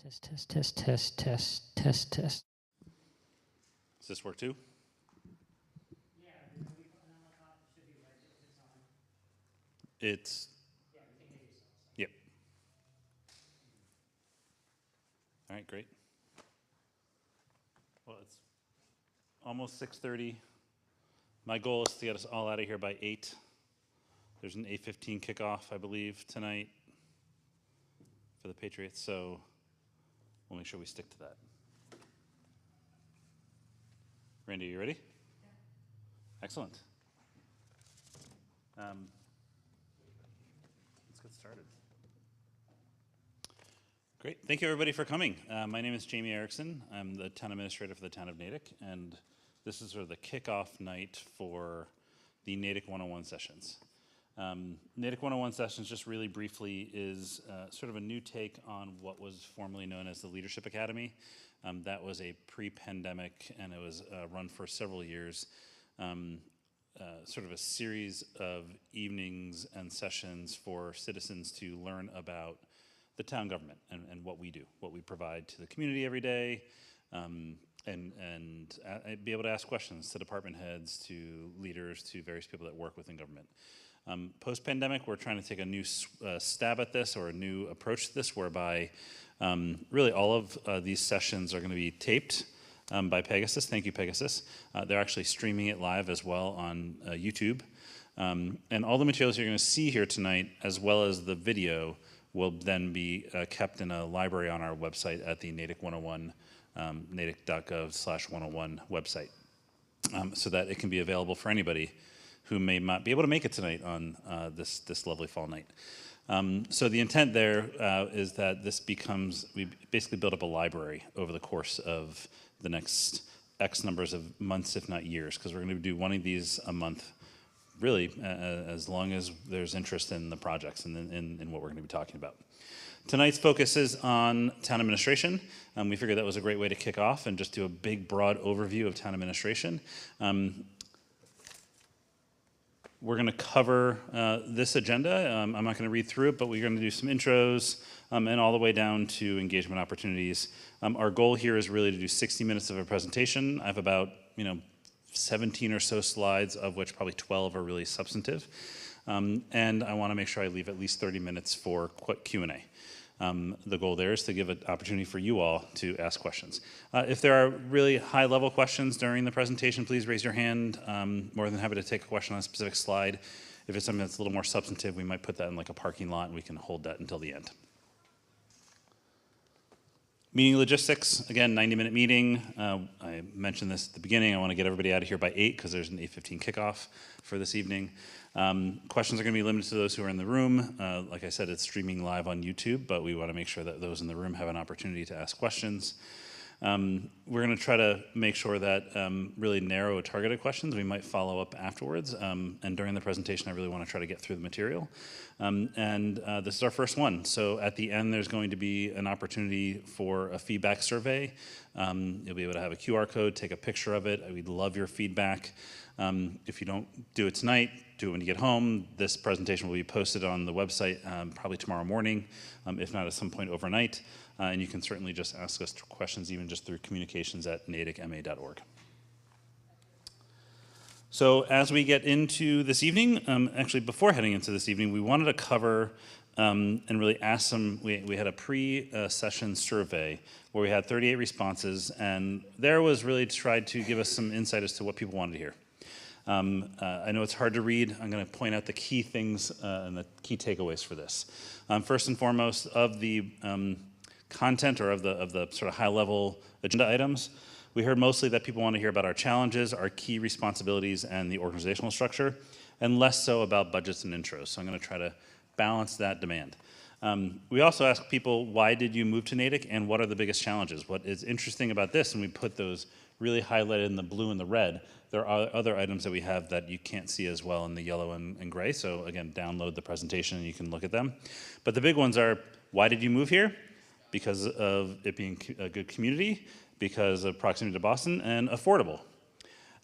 Test. Does this work too? Yeah, should be right if it's on. It's, Yeah, we can hear you still. So. yep. All right, great. Well, it's almost 6:30. My goal is to get us all out of here by 8. There's an 8:15 kickoff, I believe, tonight for the Patriots, so we'll make sure we stick to that. Randy, you ready? Yeah. Excellent. Let's get started. Great. Thank you, everybody, for coming. My name is Jamie Erickson. I'm the town administrator for the town of Natick, and this is sort of the kickoff night for the Natick 101 sessions. Natick 101 sessions, just really briefly, is sort of a new take on what was formerly known as the Leadership Academy. That was a pre-pandemic, and it was run for several years. Sort of a series of evenings and sessions for citizens to learn about the town government and what we do, what we provide to the community every day, and be able to ask questions to department heads, to leaders, to various people that work within government. Post-pandemic, we're trying to take a new stab at this, or a new approach to this, whereby really all of these sessions are going to be taped by Pegasus. Thank you, Pegasus. They're actually streaming it live as well on YouTube. And all the materials you're going to see here tonight, as well as the video, will then be kept in a library on our website at the Natick 101, natick.gov/101 website, so that it can be available for anybody who may not be able to make it tonight on this lovely fall night. So the intent there is that this becomes, we basically build up a library over the course of the next X numbers of months, if not years, because we're going to do one of these a month, really, as long as there's interest in the projects and in what we're going to be talking about. Tonight's focus is on town administration. We figured that was a great way to kick off and just do a big, broad overview of town administration. We're going to cover this agenda. I'm not going to read through it, but we're going to do some intros and all the way down to engagement opportunities. Our goal here is really to do 60 minutes of a presentation. I have about 17 or so slides, of which probably 12 are really substantive. And I want to make sure I leave at least 30 minutes for quick Q&A. The goal there is to give an opportunity for you all to ask questions. If there are really high-level questions during the presentation, please raise your hand. More than happy to take a question on a specific slide. If it's something that's a little more substantive, we might put that in like a parking lot, and we can hold that until the end. Meeting logistics, again, 90-minute meeting. I mentioned this at the beginning. I want to get everybody out of here by 8 because there's an 8:15 kickoff for this evening. Questions are going to be limited to those who are in the room. Like I said, it's streaming live on YouTube, but we want to make sure that those in the room have an opportunity to ask questions. We're going to try to make sure that really narrow targeted questions we might follow up afterwards. And during the presentation, I really want to try to get through the material. This is our first one. So at the end, there's going to be an opportunity for a feedback survey. You'll be able to have a QR code, take a picture of it. We'd love your feedback. If you don't do it tonight, do it when you get home. This presentation will be posted on the website probably tomorrow morning, if not at some point overnight. And you can certainly just ask us questions even just through communications@natickma.org. So as we get into this evening, actually before heading into this evening, we wanted to cover and really ask some, we had a pre-session survey where we had 38 responses, and there was really tried to give us some insight as to what people wanted to hear. I know it's hard to read. I'm going to point out the key things and the key takeaways for this. First and foremost, of the content or of the sort of high-level agenda items, we heard mostly that people want to hear about our challenges, our key responsibilities, and the organizational structure, and less so about budgets and intros. So I'm going to try to balance that demand. We also asked people, why did you move to Natick, and what are the biggest challenges? What is interesting about this, and we put those really highlighted in the blue and the red, there are other items that we have that you can't see as well in the yellow and gray. So again, download the presentation and you can look at them. But the big ones are, why did you move here? Because of it being a good community, because of proximity to Boston, and affordable.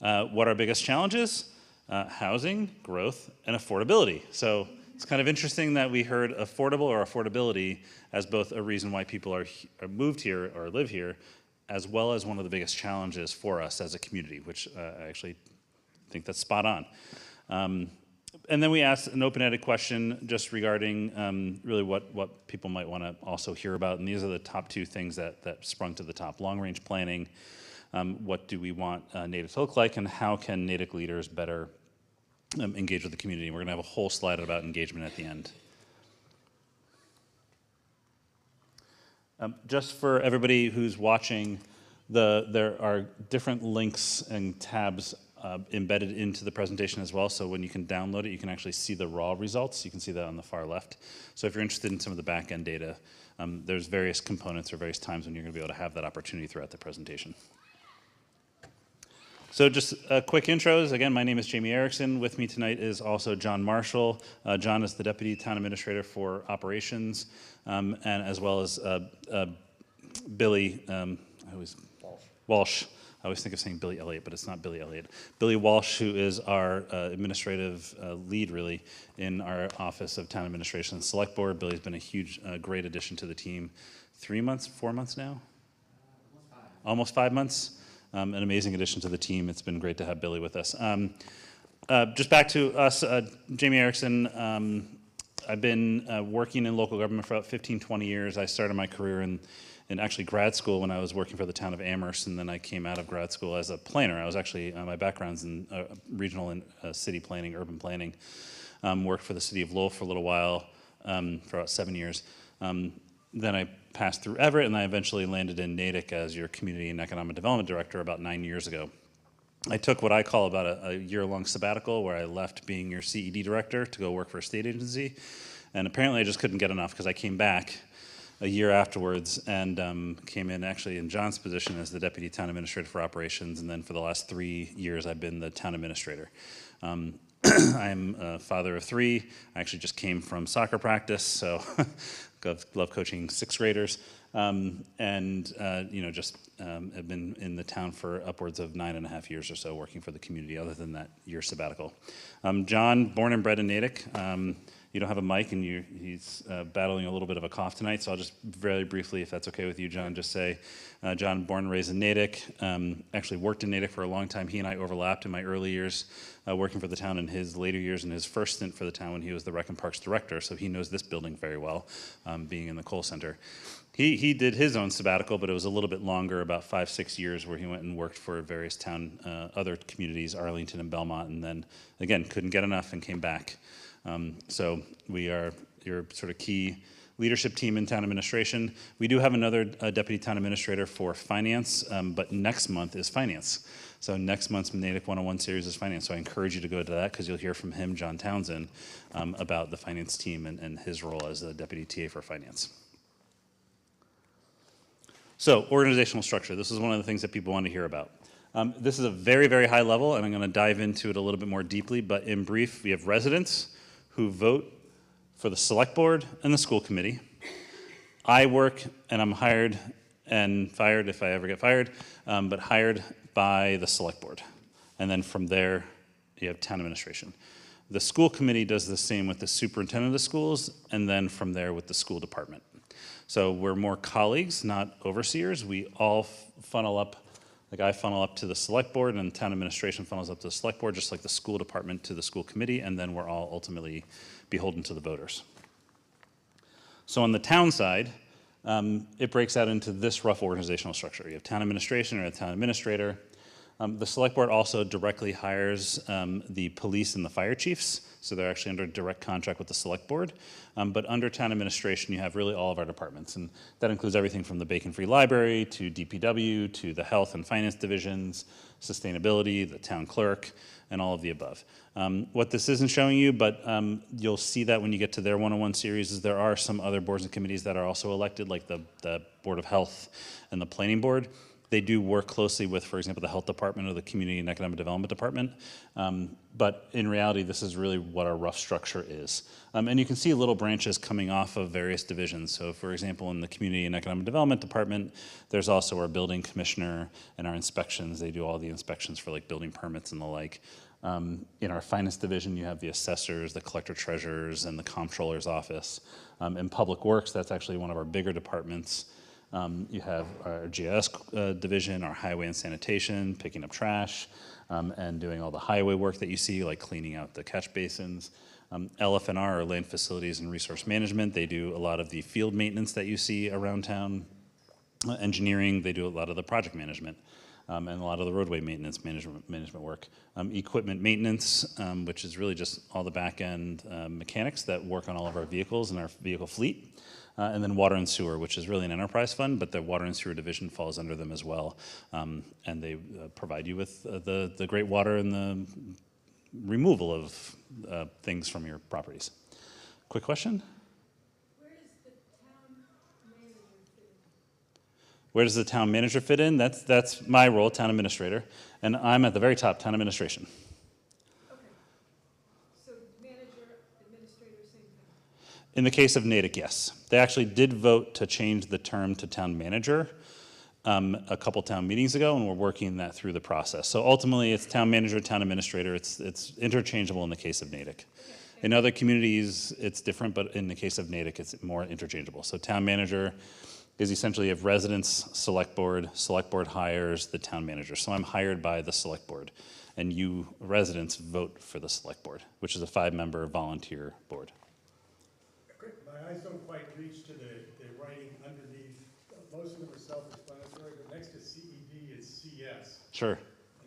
What are our biggest challenges? Housing, growth, and affordability. So It's kind of interesting that we heard affordable or affordability as both a reason why people are moved here or live here, as well as one of the biggest challenges for us as a community, which I actually think that's spot on. And then we asked an open-ended question just regarding really what people might want to also hear about. And these are the top two things that sprung to the top: long-range planning, what do we want Natick to look like, and how can Natick leaders better engage with the community. We're going to have a whole slide about engagement at the end. Just for everybody who's watching, there are different links and tabs embedded into the presentation as well. So when you can download it, you can actually see the raw results. You can see that on the far left. So if you're interested in some of the back-end data, there's various components or various times when you're going to be able to have that opportunity throughout the presentation. So just quick intros. Again, my name is Jamie Erickson. With me tonight is also John Marshall. John is the Deputy Town Administrator for Operations, and as well as Billy Walsh. I always think of saying Billy Elliott, but it's not Billy Elliott. Billy Walsh, who is our administrative lead, really, in our Office of Town Administration and Select Board. Billy's been a huge, great addition to the team. 3 months, 4 months now? Almost 5 months. An amazing addition to the team. It's been great to have Billy with us. Just back to us, Jamie Erickson. I've been working in local government for about 15, 20 years. I started my career in actually grad school when I was working for the town of Amherst, and then I came out of grad school as a planner. I was actually, my background's in regional and city planning, urban planning. Worked for the city of Lowell for a little while, for about 7 years. Then I passed through Everett, and I eventually landed in Natick as your Community and Economic Development Director about 9 years ago. I took what I call about a year-long sabbatical, where I left being your CED Director to go work for a state agency. And apparently I just couldn't get enough, because I came back a year afterwards and came in actually in John's position as the Deputy Town Administrator for Operations, and then for the last 3 years I've been the Town Administrator. I'm a father of 3. I actually just came from soccer practice, so love coaching 6th graders, and just have been in the town for upwards of 9.5 years or so, working for the community, other than that year sabbatical. John, born and bred in Natick. You don't have a mic, and he's battling a little bit of a cough tonight, so I'll just very briefly, if that's okay with you, John, just say, John, born and raised in Natick, actually worked in Natick for a long time. He and I overlapped in my early years working for the town, in his later years, in his first stint for the town when he was the Rec and Parks Director, so he knows this building very well, being in the Cole Center. He did his own sabbatical, but it was a little bit longer, about 5-6 years, where he went and worked for various town, other communities, Arlington and Belmont, and then, again, couldn't get enough and came back. So we are your sort of key leadership team in town administration. We do have another deputy town administrator for finance, but next month is finance. So next month's Natick 101 series is finance. So I encourage you to go to that, because you'll hear from him, John Townsend, about the finance team and his role as the deputy TA for finance. So organizational structure. This is one of the things that people want to hear about. This is a very, very high level, and I'm going to dive into it a little bit more deeply. But in brief, we have residents who vote for the select board and the school committee. I work, and I'm hired and fired if I ever get fired, but hired by the select board. And then from there, you have town administration. The school committee does the same with the superintendent of schools, and then from there with the school department. So we're more colleagues, not overseers. We all funnel up, like I funnel up to the select board, and town administration funnels up to the select board, just like the school department to the school committee, and then we're all ultimately beholden to the voters. So on the town side, it breaks out into this rough organizational structure. You have town administration or a town administrator. The select board also directly hires the police and the fire chiefs, so they're actually under direct contract with the select board. But under town administration, you have really all of our departments, and that includes everything from the Bacon Free Library to DPW to the health and finance divisions, sustainability, the town clerk, and all of the above. What this isn't showing you, but you'll see that when you get to their 101 series, is there are some other boards and committees that are also elected, like the Board of Health and the Planning Board. They do work closely with, for example, the Health Department or the Community and Economic Development Department. But in reality, this is really what our rough structure is. And you can see little branches coming off of various divisions. So for example, in the Community and Economic Development Department, there's also our building commissioner and our inspections. They do all the inspections for like building permits and the like. In our finance division, you have the assessors, the collector treasurers, and the comptroller's office. In public works, that's actually one of our bigger departments. You have our GIS division, our highway and sanitation, picking up trash, and doing all the highway work that you see, like cleaning out the catch basins. LF&R, or Land Facilities and Resource Management, they do a lot of the field maintenance that you see around town. Engineering, they do a lot of the project management. And a lot of the roadway maintenance management work. Equipment maintenance, which is really just all the back-end mechanics that work on all of our vehicles and our vehicle fleet. And then water and sewer, which is really an enterprise fund, but the water and sewer division falls under them as well. And they provide you with the great water and the removal of things from your properties. Quick question? Where does the town manager fit in? That's my role, town administrator, and I'm at the very top, town administration. Okay. So manager, administrator, same thing? In the case of Natick, yes. They actually did vote to change the term to town manager a couple town meetings ago, and we're working that through the process. So ultimately, it's town manager, town administrator. It's interchangeable in the case of Natick. Okay. In other communities, it's different, but in the case of Natick, it's more interchangeable. So town manager is essentially you have residents, select board hires the town manager. So I'm hired by the select board, and you residents vote for the select board, which is a 5-member volunteer board. Great. My eyes don't quite reach to the writing underneath. Most of them are self-explanatory, but next to CED is CS. Sure.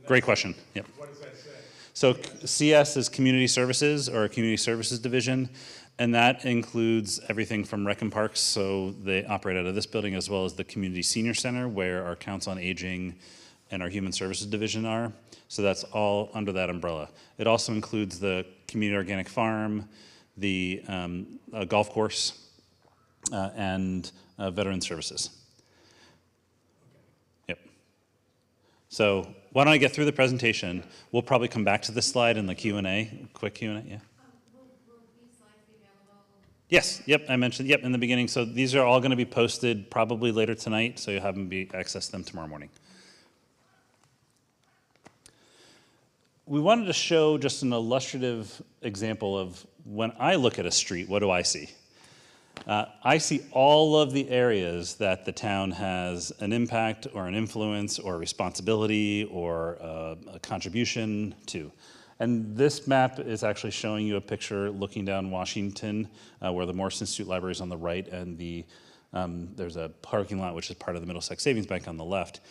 Great question. Yep. What does that say? So CS is Community Services, or a Community Services Division. And that includes everything from Rec and Parks, so they operate out of this building, as well as the Community Senior Center, where our Council on Aging and our Human Services Division are. So that's all under that umbrella. It also includes the Community Organic Farm, the golf course, and Veteran Services. Yep. So why don't I get through the presentation? We'll probably come back to this slide in the Q&A, quick Q&A, yeah. Yes, yep, I mentioned, yep, in the beginning. So these are all going to be posted probably later tonight, so you'll have them access them tomorrow morning. We wanted to show just an illustrative example of when I look at a street, what do I see? I see all of the areas that the town has an impact or an influence or a responsibility or a contribution to. And this map is actually showing you a picture looking down Washington, where the Morris Institute Library is on the right, and there's a parking lot, which is part of the Middlesex Savings Bank, on the left.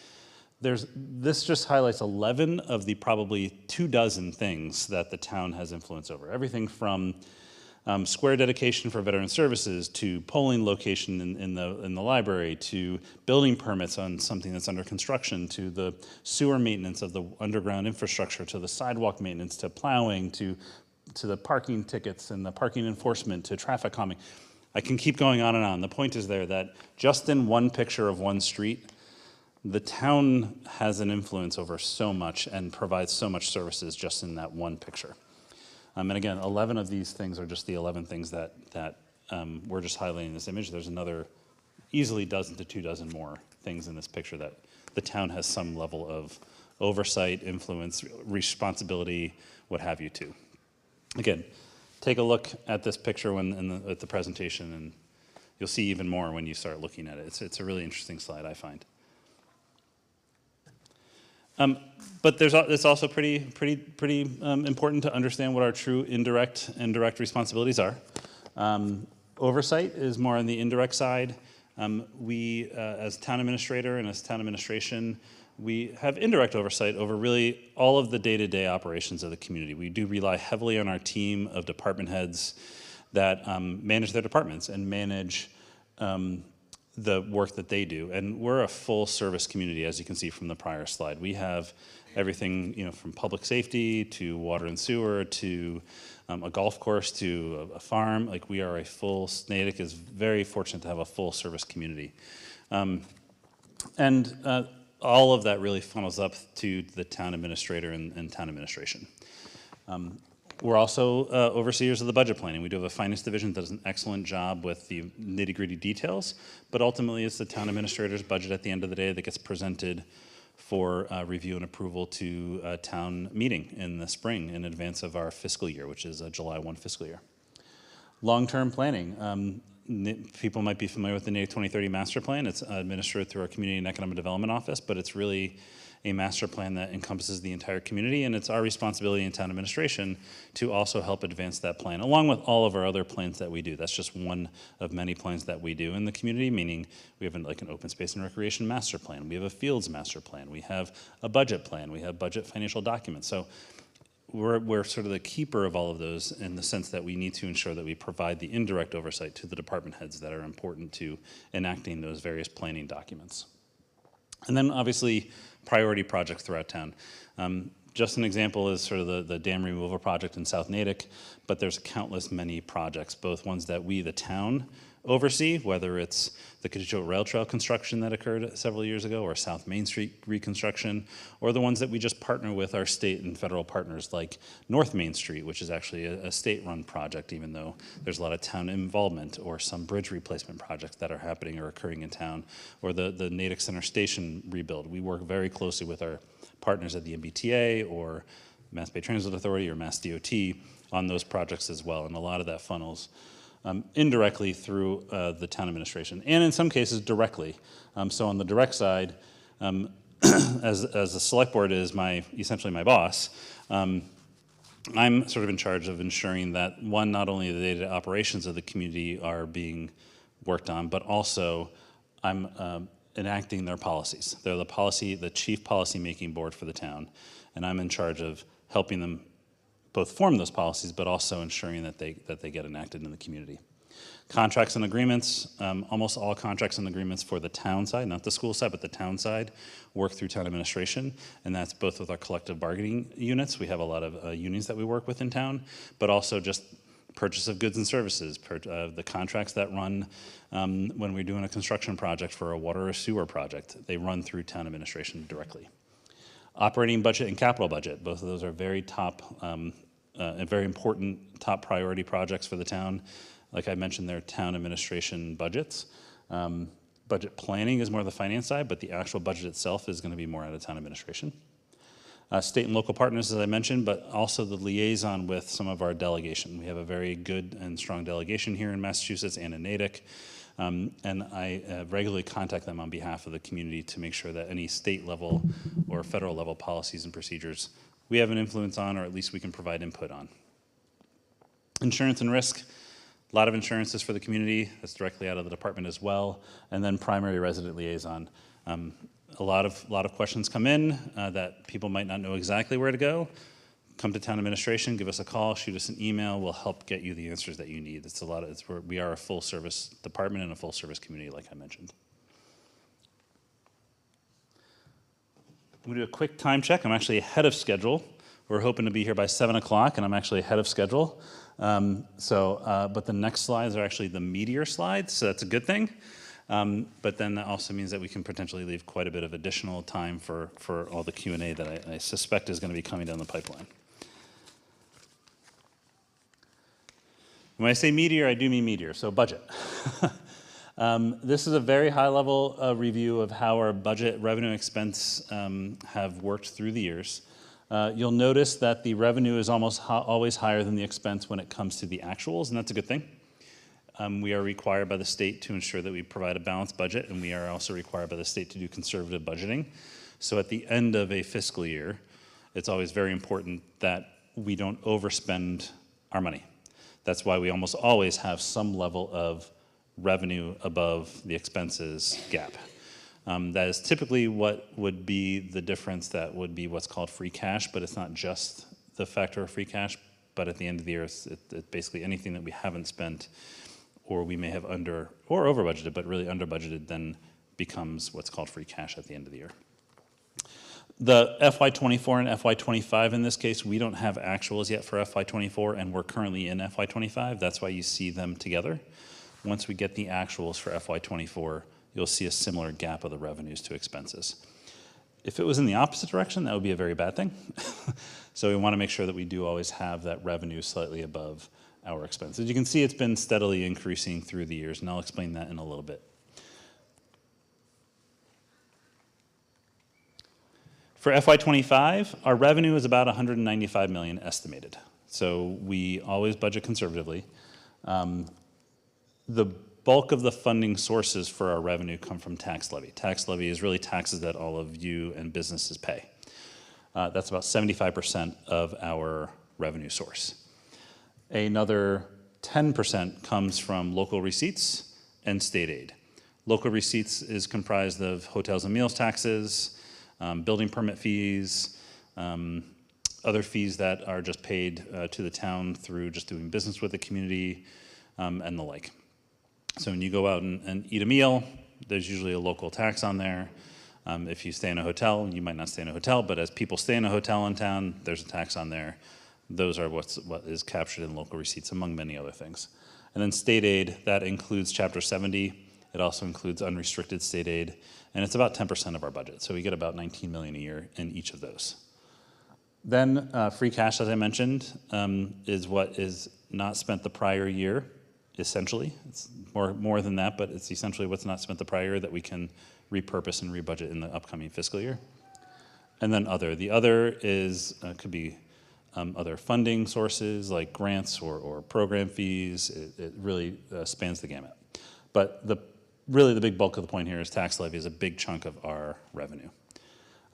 This just highlights 11 of the probably 24 things that the town has influence over. Everything from square dedication for veteran services, to polling location in the library, to building permits on something that's under construction, to the sewer maintenance of the underground infrastructure, to the sidewalk maintenance, to plowing, to the parking tickets and the parking enforcement, to traffic calming. I can keep going on and on. The point is there that just in one picture of one street, the town has an influence over so much and provides so much services just in that one picture. And again, 11 of these things are just the 11 things that we're just highlighting in this image. There's another easily dozen to 24 more things in this picture that the town has some level of oversight, influence, responsibility, what have you to. Again, take a look at this picture at the presentation, and you'll see even more when you start looking at it. It's a really interesting slide, I find. But it's also pretty important to understand what our true indirect and direct responsibilities are. Oversight is more on the indirect side. We, as town administrator and as town administration, we have indirect oversight over really all of the day-to-day operations of the community. We do rely heavily on our team of department heads that manage their departments and manage the work that they do. And we're a full service community, as you can see from the prior slide. We have everything, from public safety to water and sewer to a golf course to a farm. Like, we are a full, Natick is very fortunate to have a full service community. And all of that really funnels up to the town administrator and town administration. We're also overseers of the budget planning. We do have a finance division that does an excellent job with the nitty-gritty details, but ultimately it's the town administrator's budget at the end of the day that gets presented for review and approval to a town meeting in the spring in advance of our fiscal year, which is a July 1 fiscal year. Long-term planning. People might be familiar with the Natick 2030 Master Plan. It's administered through our Community and Economic Development Office, but it's really a master plan that encompasses the entire community, and it's our responsibility in town administration to also help advance that plan, along with all of our other plans that we do. That's just one of many plans that we do in the community, meaning we have like an open space and recreation master plan, we have a fields master plan, we have a budget plan, we have budget financial documents. So we're sort of the keeper of all of those in the sense that we need to ensure that we provide the indirect oversight to the department heads that are important to enacting those various planning documents. And then obviously priority projects throughout town. Just an example is sort of the dam removal project in South Natick, but there's countless many projects, both ones that we, the town, oversee, whether it's the Cadicho Rail Trail construction that occurred several years ago, or South Main Street reconstruction, or the ones that we just partner with our state and federal partners, like North Main Street, which is actually a state-run project, even though there's a lot of town involvement, or some bridge replacement projects that are happening or occurring in town, or the Natick Center Station rebuild. We work very closely with our partners at the MBTA, or Mass Bay Transit Authority, or Mass DOT on those projects as well, and a lot of that funnels indirectly through the town administration, and in some cases directly. So on the direct side, as the select board is essentially my boss, I'm sort of in charge of ensuring that, one, not only the day-to-day operations of the community are being worked on, but also I'm enacting their policies. They're the chief policy-making board for the town, and I'm in charge of helping them both form those policies, but also ensuring that they get enacted in the community. Contracts and agreements, almost all contracts and agreements for the town side, not the school side, but the town side, work through town administration, and that's both with our collective bargaining units. We have a lot of unions that we work with in town, but also just purchase of goods and services, the contracts that run when we're doing a construction project for a water or sewer project, they run through town administration directly. Operating budget and capital budget, both of those are very top and very important top priority projects for the town. Like I mentioned, they're town administration budgets. Budget planning is more the finance side, but the actual budget itself is going to be more out of town administration. State and local partners, as I mentioned, but also the liaison with some of our delegation. We have a very good and strong delegation here in Massachusetts and in Natick. And I regularly contact them on behalf of the community to make sure that any state level or federal level policies and procedures we have an influence on, or at least we can provide input on. Insurance and risk, a lot of insurances for the community. That's directly out of the department as well. And then primary resident liaison. A lot of questions come in that people might not know exactly where to go. Come to town administration, give us a call, shoot us an email. We'll help get you the answers that you need. We are a full service department and a full service community, like I mentioned. I'm gonna do a quick time check. I'm actually ahead of schedule. We're hoping to be here by 7 o'clock, and I'm actually ahead of schedule. But the next slides are actually the meteor slides, so that's a good thing. But then that also means that we can potentially leave quite a bit of additional time for all the Q&A that I suspect is going to be coming down the pipeline. When I say meteor, I do mean meteor, so budget. This is a very high-level review of how our budget, revenue, and expense have worked through the years. You'll notice that the revenue is almost always higher than the expense when it comes to the actuals, and that's a good thing. We are required by the state to ensure that we provide a balanced budget, and we are also required by the state to do conservative budgeting. So at the end of a fiscal year, it's always very important that we don't overspend our money. That's why we almost always have some level of revenue above the expenses gap. That is typically what would be the difference that would be what's called free cash, but it's not just the factor of free cash, but at the end of the year, it's basically anything that we haven't spent or we may have under or over budgeted, but really under budgeted, then becomes what's called free cash at the end of the year. The FY24 and FY25 in this case, we don't have actuals yet for FY24, and we're currently in FY25. That's why you see them together. Once we get the actuals for FY24, you'll see a similar gap of the revenues to expenses. If it was in the opposite direction, that would be a very bad thing. So we want to make sure that we do always have that revenue slightly above our expenses. You can see it's been steadily increasing through the years, and I'll explain that in a little bit. For FY25, our revenue is about 195 million estimated. So we always budget conservatively. The bulk of the funding sources for our revenue come from tax levy. Tax levy is really taxes that all of you and businesses pay. That's about 75% of our revenue source. Another 10% comes from local receipts and state aid. Local receipts is comprised of hotels and meals taxes, building permit fees, other fees that are just paid to the town through just doing business with the community, and the like. So when you go out and eat a meal, there's usually a local tax on there. If you stay in a hotel, you might not stay in a hotel, but as people stay in a hotel in town, there's a tax on there. Those are what is captured in local receipts, among many other things. And then state aid, that includes Chapter 70. It also includes unrestricted state aid, and it's about 10% of our budget. So we get about 19 million a year in each of those. Then free cash, as I mentioned, is what is not spent the prior year, essentially. It's more than that, but it's essentially what's not spent the prior year that we can repurpose and rebudget in the upcoming fiscal year. And then other. The other is could be other funding sources like grants or program fees. It really spans the gamut. But really the big bulk of the point here is tax levy is a big chunk of our revenue.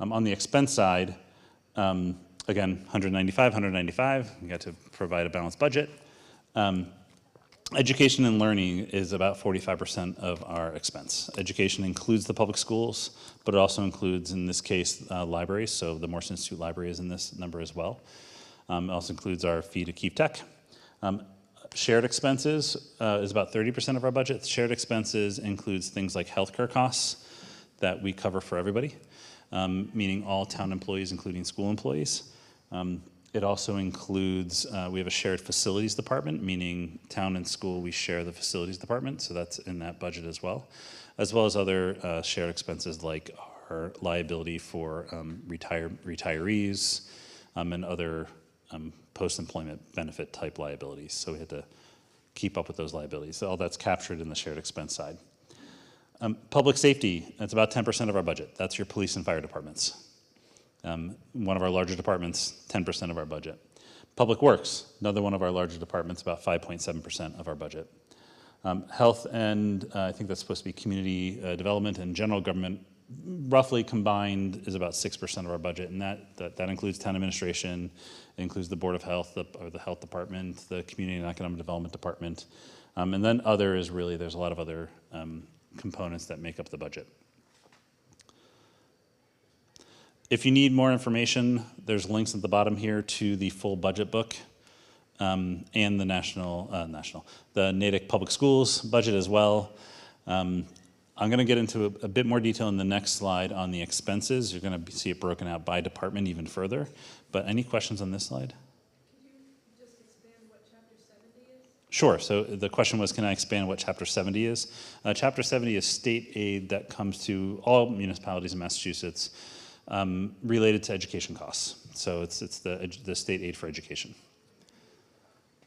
On the expense side, again, 195, we got to provide a balanced budget. Education and learning is about 45% of our expense. Education includes the public schools, but it also includes, in this case, libraries. So the Morse Institute Library is in this number as well. It also includes our fee to Keep Tech. Shared expenses is about 30% of our budget. Shared expenses includes things like healthcare costs that we cover for everybody, meaning all town employees, including school employees. It also includes, we have a shared facilities department, meaning town and school, we share the facilities department, so that's in that budget as well as other shared expenses like our liability for retirees and other post-employment benefit type liabilities. So we had to keep up with those liabilities. So all that's captured in the shared expense side. Public safety, that's about 10% of our budget. That's your police and fire departments. One of our larger departments, 10% of our budget. Public Works, another one of our larger departments, about 5.7% of our budget. Health and I think that's supposed to be community development and general government, roughly combined is about 6% of our budget, and that includes town administration, it includes the Board of Health, or the Health Department, the Community and Economic Development Department, and then other is really, there's a lot of other components that make up the budget. If you need more information, there's links at the bottom here to the full budget book and the the Natick Public Schools budget as well. I'm going to get into a bit more detail in the next slide on the expenses. You're going to see it broken out by department even further. But any questions on this slide? Could you just expand what Chapter 70 is? Sure. So the question was, can I expand what Chapter 70 is? Chapter 70 is state aid that comes to all municipalities in Massachusetts related to education costs. So it's the state aid for education.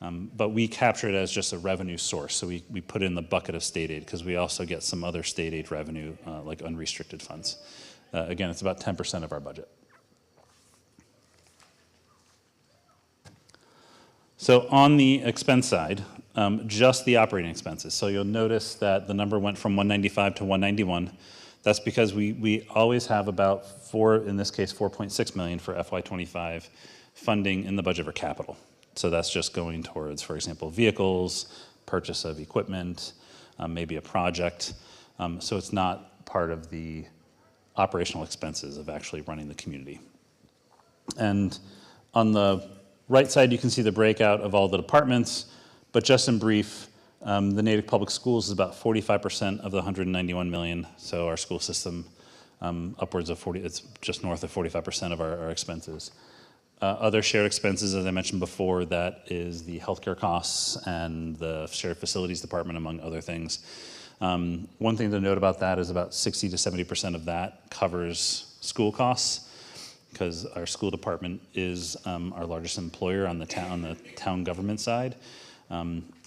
But we capture it as just a revenue source. So we put it in the bucket of state aid because we also get some other state aid revenue like unrestricted funds. Again, it's about 10% of our budget. So on the expense side, just the operating expenses. So you'll notice that the number went from 195 to 191. That's because we always have about in this case, 4.6 million for FY25 funding in the budget for capital. So that's just going towards, for example, vehicles, purchase of equipment, maybe a project. So it's not part of the operational expenses of actually running the community. And on the right side, you can see the breakout of all the departments, but just in brief, the Natick Public Schools is about 45% of the 191 million. So our school system, upwards of 40, it's just north of 45% of our expenses. Other shared expenses, as I mentioned before, that is the healthcare costs and the shared facilities department, among other things. One thing to note about that is about 60 to 70% of that covers school costs, because our school department is our largest employer on the town government side.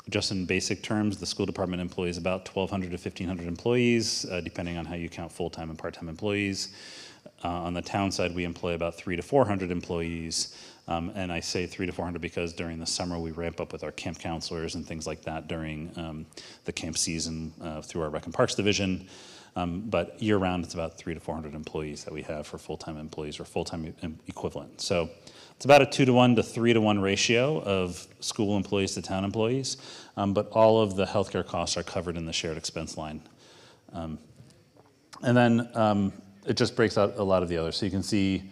Just in basic terms, the school department employs about 1,200 to 1,500 employees, depending on how you count full-time and part-time employees. On the town side, we employ about 300 to 400 employees. And I say 300 to 400 because during the summer we ramp up with our camp counselors and things like that during the camp season through our Rec and Parks division. But year-round, it's about 300 to 400 employees that we have for full-time employees or full-time equivalent. So it's about a 2-to-1 to 3-to-1 ratio of school employees to town employees, but all of the healthcare costs are covered in the shared expense line. And then it just breaks out a lot of the others. So you can see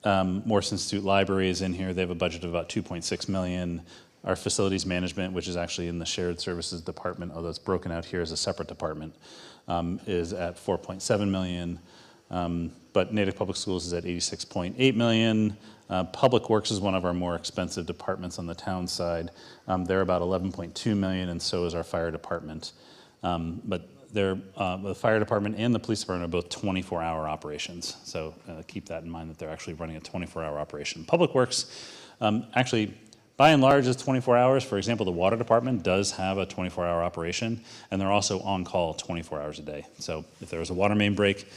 Morse Institute Library is in here. They have a budget of about $2.6 million. Our facilities management, which is actually in the shared services department, although it's broken out here as a separate department, is at $4.7 million. But Natick Public Schools is at $86.8 million. Public Works is one of our more expensive departments on the town side. They're about $11.2 million, and so is our fire department. But the fire department and the police department are both 24-hour operations. So keep that in mind that they're actually running a 24-hour operation. Public Works, actually, by and large, is 24 hours. For example, the water department does have a 24-hour operation, and they're also on call 24 hours a day. So if there was a water main break,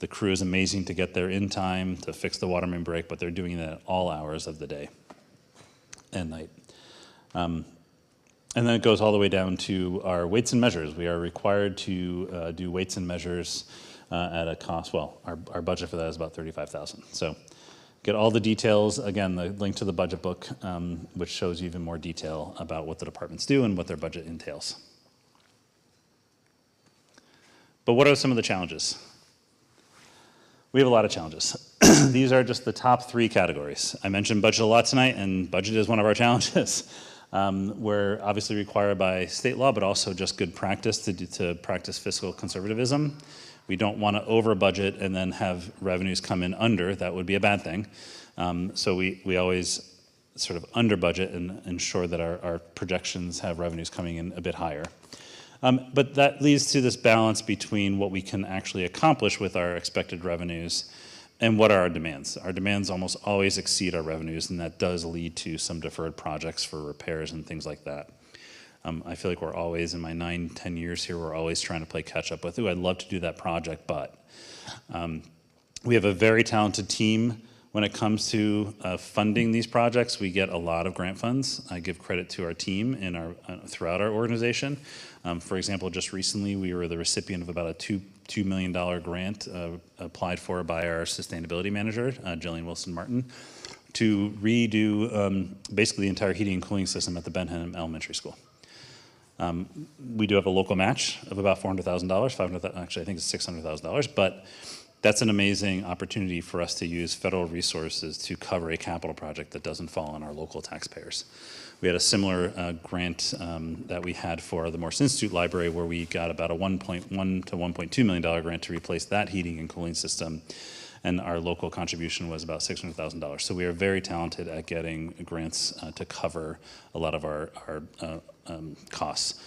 the crew is amazing to get there in time to fix the water main break, but they're doing that at all hours of the day and night. And then it goes all the way down to our weights and measures. We are required to do weights and measures at a cost, well, our budget for that is about $35,000. So get all the details, again, the link to the budget book, which shows you even more detail about what the departments do and what their budget entails. But what are some of the challenges? We have a lot of challenges. These are just the top 3 categories. I mentioned budget a lot tonight, and budget is one of our challenges. We're obviously required by state law, but also just good practice to practice fiscal conservatism. We don't want to over budget and then have revenues come in under. That would be a bad thing. So we always sort of under budget and ensure that our projections have revenues coming in a bit higher. But that leads to this balance between what we can actually accomplish with our expected revenues and what are our demands. Our demands almost always exceed our revenues, and that does lead to some deferred projects for repairs and things like that. I feel like we're always, in my 9-10 years here, we're always trying to play catch up with, ooh, I'd love to do that project, but. We have a very talented team when it comes to funding these projects. We get a lot of grant funds. I give credit to our team in throughout our organization. For example, just recently, we were the recipient of about a $2 million grant applied for by our sustainability manager, Jillian Wilson-Martin, to redo basically the entire heating and cooling system at the Benham Elementary School. We do have a local match of about $400,000, actually I think it's $600,000, but that's an amazing opportunity for us to use federal resources to cover a capital project that doesn't fall on our local taxpayers. We had a similar grant that we had for the Morse Institute Library, where we got about a $1.1 to $1.2 million grant to replace that heating and cooling system, and our local contribution was about $600,000. So we are very talented at getting grants to cover a lot of our costs.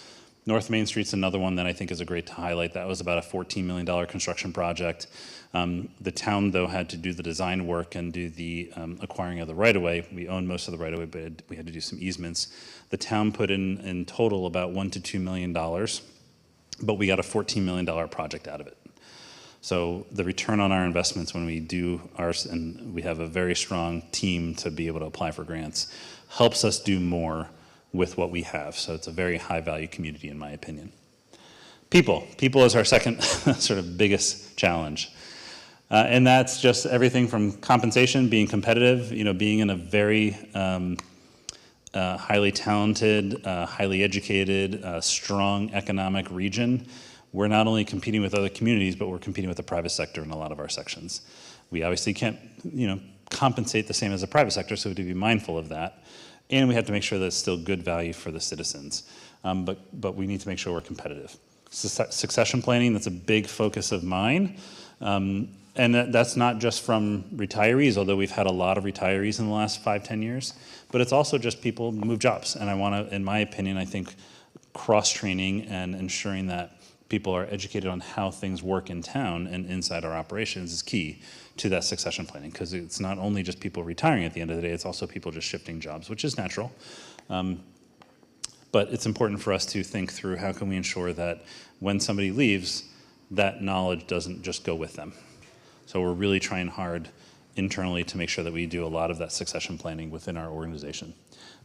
North Main Street's another one that I think is a great to highlight. That was about a $14 million construction project. The town, though, had to do the design work and do the acquiring of the right-of-way. We own most of the right-of-way, but we had to do some easements. The town put in total about $1 to $2 million, but we got a $14 million project out of it. So the return on our investments when we do ours, and we have a very strong team to be able to apply for grants, helps us do more with what we have. So it's a very high-value community, in my opinion. People is our second sort of biggest challenge. And that's just everything from compensation, being competitive, being in a very highly talented, highly educated, strong economic region. We're not only competing with other communities, but we're competing with the private sector in a lot of our sections. We obviously can't, compensate the same as the private sector, so we have to be mindful of that. And we have to make sure that it's still good value for the citizens. But we need to make sure we're competitive. Succession planning, that's a big focus of mine. And that's not just from retirees, although we've had a lot of retirees in the last 5-10 years, but it's also just people move jobs. And I want to, in my opinion, I think cross-training and ensuring that people are educated on how things work in town and inside our operations is key to that succession planning, because it's not only just people retiring at the end of the day, it's also people just shifting jobs, which is natural. But But it's important for us to think through how can we ensure that when somebody leaves, that knowledge doesn't just go with them. So we're really trying hard internally to make sure that we do a lot of that succession planning within our organization.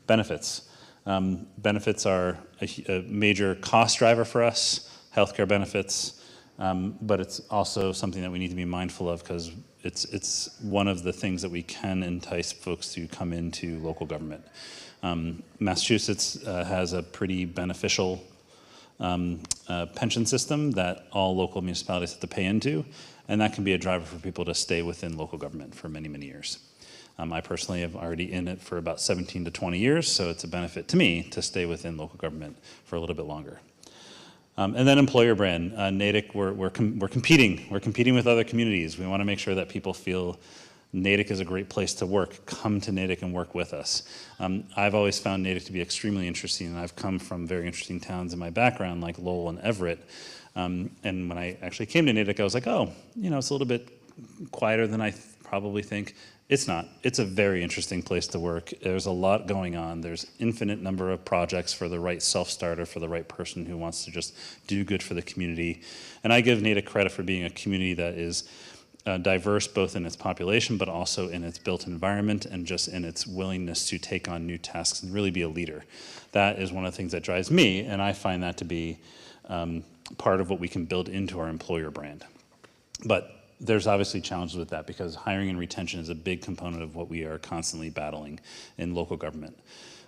Benefits. Benefits are a major cost driver for us, healthcare benefits, but it's also something that we need to be mindful of because it's one of the things that we can entice folks to come into local government. Massachusetts has a pretty beneficial pension system that all local municipalities have to pay into, and that can be a driver for people to stay within local government for many, many years. I personally am already in it for about 17 to 20 years, so it's a benefit to me to stay within local government for a little bit longer. And then employer brand. Natick, we're competing. We're competing with other communities. We want to make sure that people feel Natick is a great place to work. Come to Natick and work with us. I've always found Natick to be extremely interesting, and I've come from very interesting towns in my background, like Lowell and Everett. And when I actually came to Natick, I was like, oh, it's a little bit quieter than I probably think. It's not. It's a very interesting place to work. There's a lot going on. There's infinite number of projects for the right self-starter, for the right person who wants to just do good for the community. And I give Natick credit for being a community that is diverse both in its population, but also in its built environment and just in its willingness to take on new tasks and really be a leader. That is one of the things that drives me, and I find that to be part of what we can build into our employer brand. But there's obviously challenges with that because hiring and retention is a big component of what we are constantly battling in local government.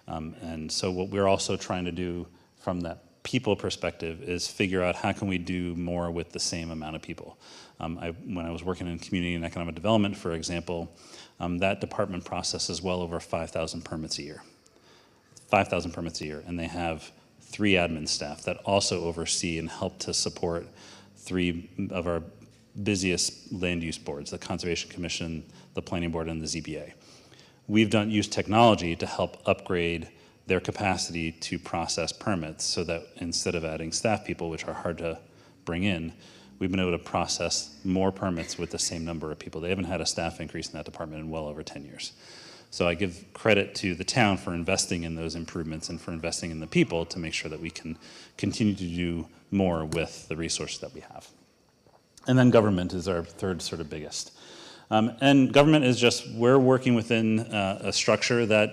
And so what we're also trying to do from that people perspective is figure out how can we do more with the same amount of people. When I was working in community and economic development, for example, that department processes well over 5,000 permits a year. 5,000 permits a year, and they have 3 admin staff that also oversee and help to support 3 of our busiest land use boards, the Conservation Commission, the Planning Board, and the ZBA. We've used technology to help upgrade their capacity to process permits so that instead of adding staff people, which are hard to bring in, we've been able to process more permits with the same number of people. They haven't had a staff increase in that department in well over 10 years. So I give credit to the town for investing in those improvements and for investing in the people to make sure that we can continue to do more with the resources that we have. And then government is our third sort of biggest. And government is just, we're working within a structure that,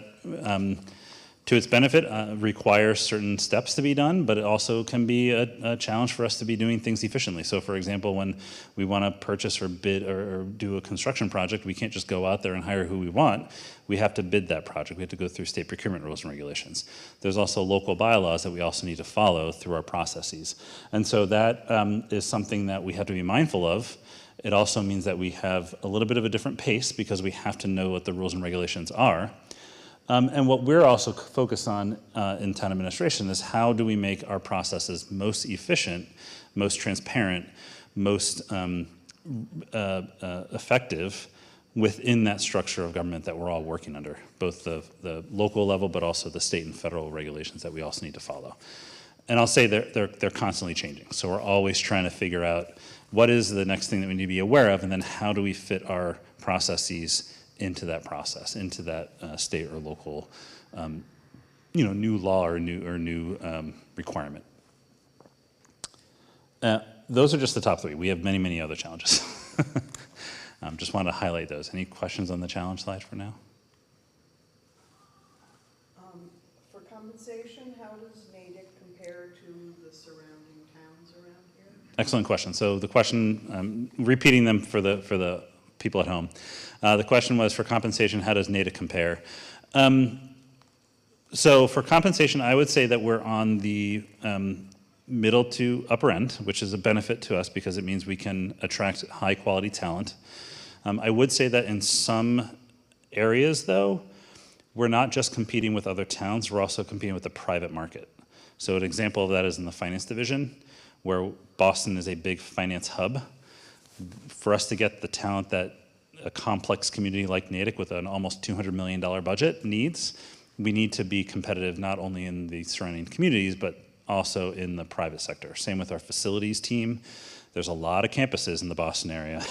to its benefit, requires certain steps to be done, but it also can be a challenge for us to be doing things efficiently. So for example, when we want to purchase or bid or do a construction project, we can't just go out there and hire who we want. We have to bid that project. We have to go through state procurement rules and regulations. There's also local bylaws that we also need to follow through our processes. And so that is something that we have to be mindful of. It also means that we have a little bit of a different pace because we have to know what the rules and regulations are. And what we're also focused on in town administration is how do we make our processes most efficient, most transparent, most effective within that structure of government that we're all working under, both the local level, but also the state and federal regulations that we also need to follow. And I'll say they're constantly changing. So we're always trying to figure out what is the next thing that we need to be aware of, and then how do we fit our processes into that process, into that state or local, new law or new requirement. Those are just the top 3. We have many, many other challenges. Just wanted to highlight those. Any questions on the challenge slide for now? For compensation, how does Natick compare to the surrounding towns around here? Excellent question. So the question, repeating them for the people at home. The question was, for compensation, how does Natick compare? So for compensation, I would say that we're on the middle to upper end, which is a benefit to us because it means we can attract high quality talent. I would say that in some areas, though, we're not just competing with other towns, we're also competing with the private market. So an example of that is in the finance division, where Boston is a big finance hub. For us to get the talent that a complex community like Natick with an almost $200 million budget needs, we need to be competitive not only in the surrounding communities, but also in the private sector. Same with our facilities team. There's a lot of campuses in the Boston area,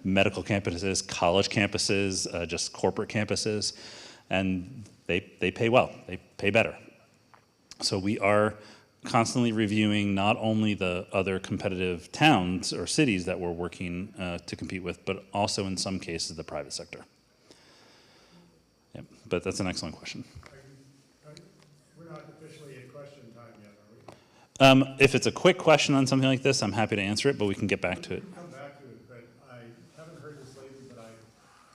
medical campuses, college campuses, just corporate campuses, and they pay well, they pay better. So we are constantly reviewing not only the other competitive towns or cities that we're working to compete with, but also in some cases the private sector. Yep, but that's an excellent question. We're not officially at question time yet, are we? If it's a quick question on something like this, I'm happy to answer it, but we can get back to it. Come back to it, but I haven't heard this lately, but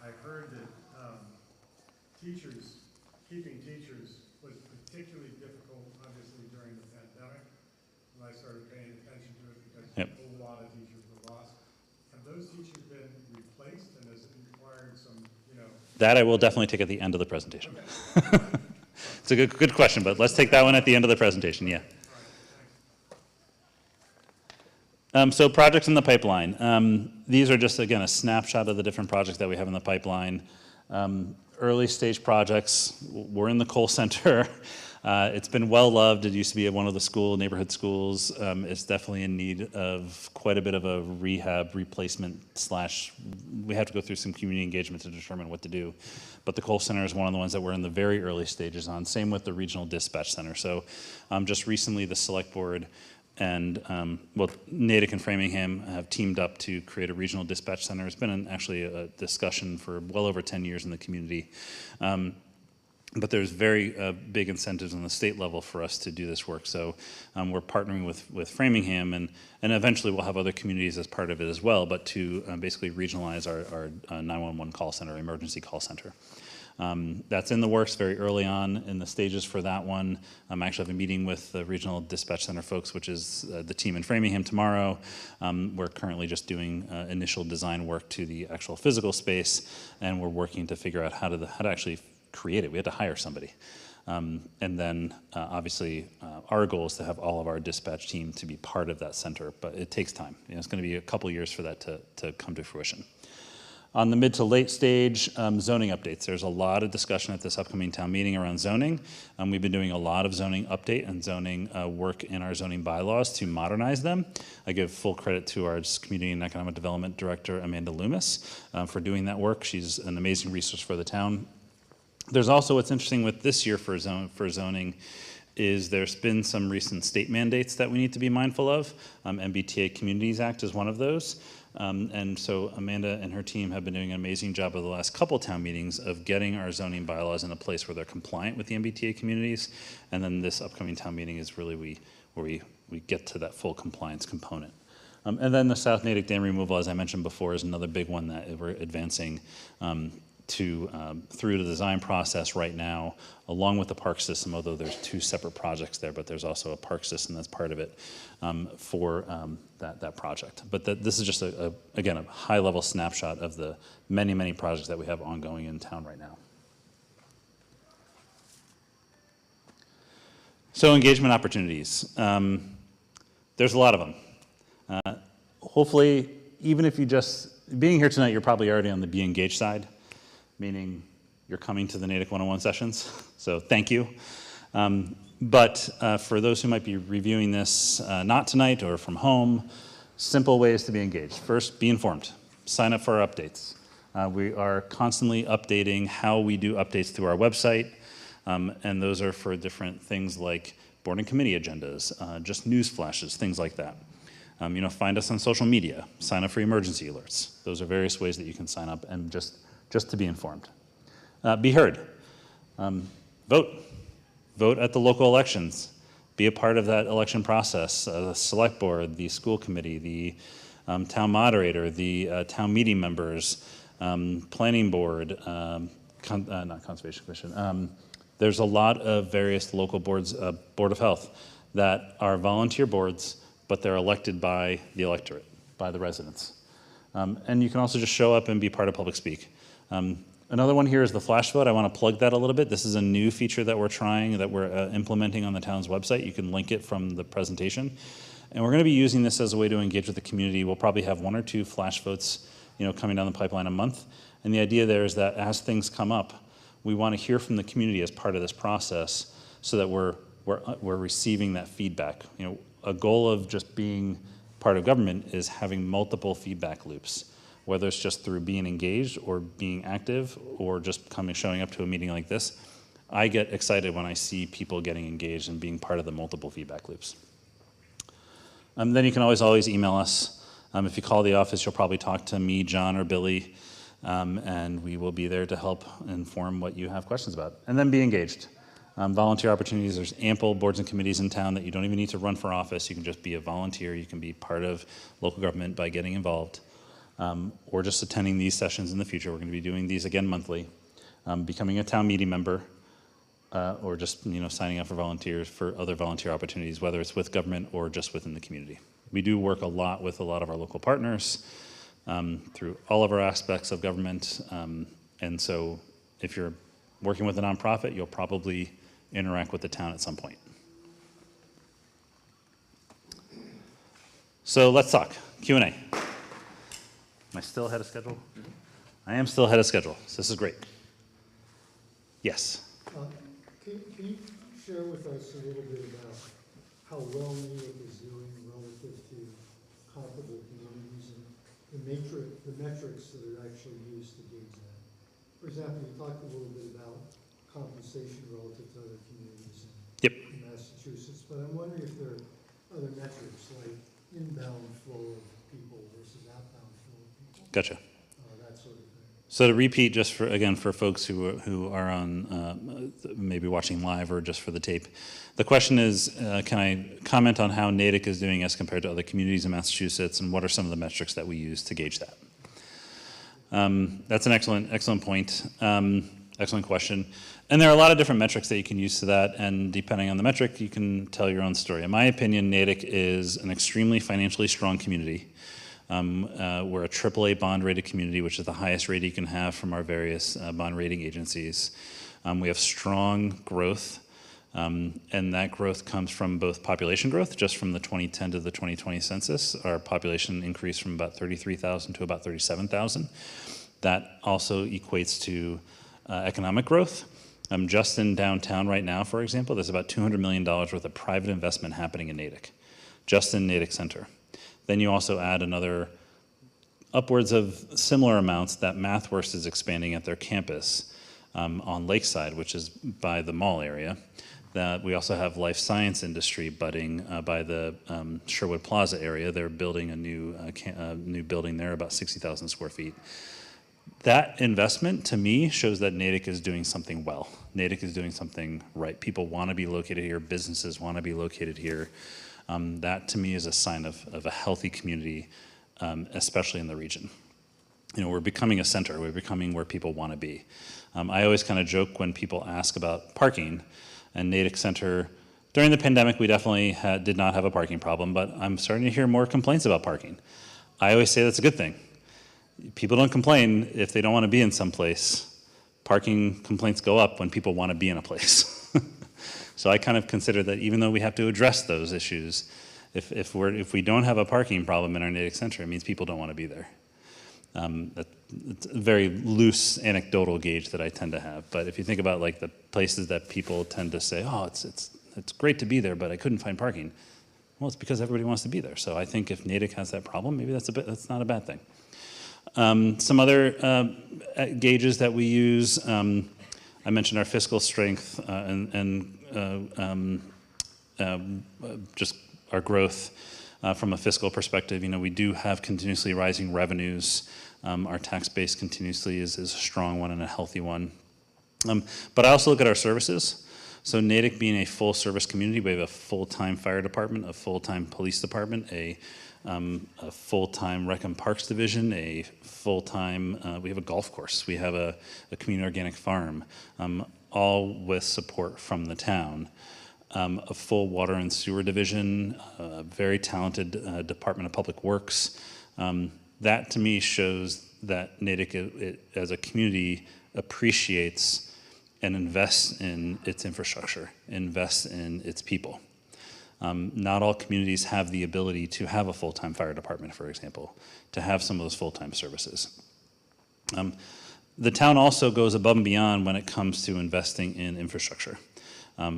I heard that keeping teachers was particularly difficult, obviously, during the pandemic, when I started paying attention to it because Yep. a whole lot of teachers were lost. Have those teachers been replaced, and has it required some, That I will definitely take at the end of the presentation. It's a good question, but let's take that one at the end of the presentation, yeah. So projects in the pipeline. These are just, again, a snapshot of the different projects that we have in the pipeline. Early stage projects, we're in the Cole Center. It's been well loved. It used to be one of the neighborhood schools. It's definitely in need of quite a bit of a rehab replacement / we have to go through some community engagement to determine what to do. But the Cole Center is one of the ones that we're in the very early stages on. Same with the Regional Dispatch Center. So just recently the Select Board and Natick and Framingham have teamed up to create a regional dispatch center. It's been actually a discussion for well over 10 years in the community. But there's very big incentives on the state level for us to do this work. So we're partnering with Framingham, and eventually we'll have other communities as part of it as well, but to basically regionalize our 911 call center, emergency call center. That's in the works very early on in the stages for that one. I'm actually having a meeting with the Regional Dispatch Center folks, which is the team in Framingham tomorrow. We're currently just doing initial design work to the actual physical space, and we're working to figure out how to actually create it. We had to hire somebody. And then obviously our goal is to have all of our dispatch team to be part of that center, but it takes time. It's going to be a couple years for that to come to fruition. On the mid to late stage, zoning updates. There's a lot of discussion at this upcoming town meeting around zoning. We've been doing a lot of zoning update and zoning work in our zoning bylaws to modernize them. I give full credit to our Community and Economic Development Director, Amanda Loomis, for doing that work. She's an amazing resource for the town. There's also what's interesting with this year for zoning is there's been some recent state mandates that we need to be mindful of. MBTA Communities Act is one of those. And so Amanda and her team have been doing an amazing job over the last couple town meetings of getting our zoning bylaws in a place where they're compliant with the MBTA communities. And then this upcoming town meeting is really where we get to that full compliance component. And then the South Natick Dam removal, as I mentioned before, is another big one that we're advancing through the design process right now, along with the park system, although there's two separate projects there, but there's also a park system that's part of it for that project. But this is just, again, a high-level snapshot of the many, many projects that we have ongoing in town right now. So engagement opportunities. There's a lot of them. Hopefully, even if being here tonight, you're probably already on the Be Engaged side, meaning you're coming to the Natick 101 sessions, so thank you. But for those who might be reviewing this not tonight or from home, simple ways to be engaged. First, be informed. Sign up for our updates. We are constantly updating how we do updates through our website, and those are for different things like board and committee agendas, just news flashes, things like that. Find us on social media. Sign up for emergency alerts. Those are various ways that you can sign up and just to be informed. Be heard. Vote. Vote at the local elections. Be a part of that election process. The select board, the school committee, the town moderator, the town meeting members, planning board, not conservation commission. There's a lot of various local boards, Board of Health, that are volunteer boards, but they're elected by the electorate, by the residents. And you can also just show up and be part of public speak. Another one here is the flash vote. I want to plug that a little bit. This is a new feature that we're trying, that we're implementing on the town's website. You can link it from the presentation. And we're going to be using this as a way to engage with the community. We'll probably have 1 or 2 flash votes, coming down the pipeline a month. And the idea there is that as things come up, we want to hear from the community as part of this process so that we're receiving that feedback. A goal of just being part of government is having multiple feedback loops, whether it's just through being engaged or being active or just showing up to a meeting like this. I get excited when I see people getting engaged and being part of the multiple feedback loops. Then you can always email us. If you call the office, you'll probably talk to me, John, or Billy, and we will be there to help inform what you have questions about. And then be engaged. Volunteer opportunities, there's ample boards and committees in town that you don't even need to run for office. You can just be a volunteer. You can be part of local government by getting involved, or just attending these sessions in the future. We're going to be doing these again monthly. Becoming a town meeting member, or just signing up for volunteers for other volunteer opportunities, whether it's with government or just within the community. We do work a lot with a lot of our local partners through all of our aspects of government, and so if you're working with a nonprofit, you'll probably interact with the town at some point. So let's talk. Q&A. Am I still ahead of schedule? I am still ahead of schedule, so this is great. Yes. Can you share with us a little bit about how well Natick is doing relative to comparable communities and the metrics that are actually used to gauge that? For example, you talked a little bit about compensation relative to other communities in Massachusetts, but I'm wondering if there are other metrics like inbound flow of people versus outbound flow of people. Gotcha. That sort of thing. So to repeat, just for folks who are on maybe watching live or just for the tape, the question is, can I comment on how Natick is doing as compared to other communities in Massachusetts, and what are some of the metrics that we use to gauge that? That's an excellent point. Excellent question. And there are a lot of different metrics that you can use to that, and depending on the metric, you can tell your own story. In my opinion, Natick is an extremely financially strong community. We're a AAA bond-rated community, which is the highest rating you can have from our various bond rating agencies. We have strong growth, and that growth comes from both population growth, just from the 2010 to the 2020 census. Our population increased from about 33,000 to about 37,000. That also equates to economic growth. Just in downtown right now, for example, there's about $200 million worth of private investment happening in Natick, just in Natick Center. Then you also add another upwards of similar amounts that MathWorks is expanding at their campus on Lakeside, which is by the mall area. That we also have life science industry budding by the Sherwood Plaza area. They're building a new building there, about 60,000 square feet. That investment, to me, shows that Natick is doing something well. Natick is doing something right. People want to be located here. Businesses want to be located here. That, to me, is a sign of a healthy community, especially in the region. We're becoming a center. We're becoming where people want to be. I always kind of joke when people ask about parking, and Natick Center, during the pandemic, we definitely did not have a parking problem, but I'm starting to hear more complaints about parking. I always say that's a good thing. People don't complain if they don't want to be in some place. Parking complaints go up when people want to be in a place. So I kind of consider that even though we have to address those issues, if we don't have a parking problem in our Natick Center, it means people don't want to be there. It's a very loose anecdotal gauge that I tend to have. But if you think about like the places that people tend to say, oh, it's great to be there, but I couldn't find parking. Well, it's because everybody wants to be there. So I think if Natick has that problem, maybe that's not a bad thing. Some other gauges that we use, I mentioned our fiscal strength and just our growth from a fiscal perspective. We do have continuously rising revenues. Our tax base continuously is a strong one and a healthy one. But I also look at our services. So Natick being a full service community, we have a full-time fire department, a full-time police department, a full-time Rec and Parks division, a full-time, we have a golf course, we have a community organic farm, all with support from the town. A full water and sewer division, a very talented Department of Public Works. That to me shows that Natick as a community appreciates and invests in its infrastructure, invests in its people. Not all communities have the ability to have a full-time fire department, for example, to have some of those full-time services. The town also goes above and beyond when it comes to investing in infrastructure.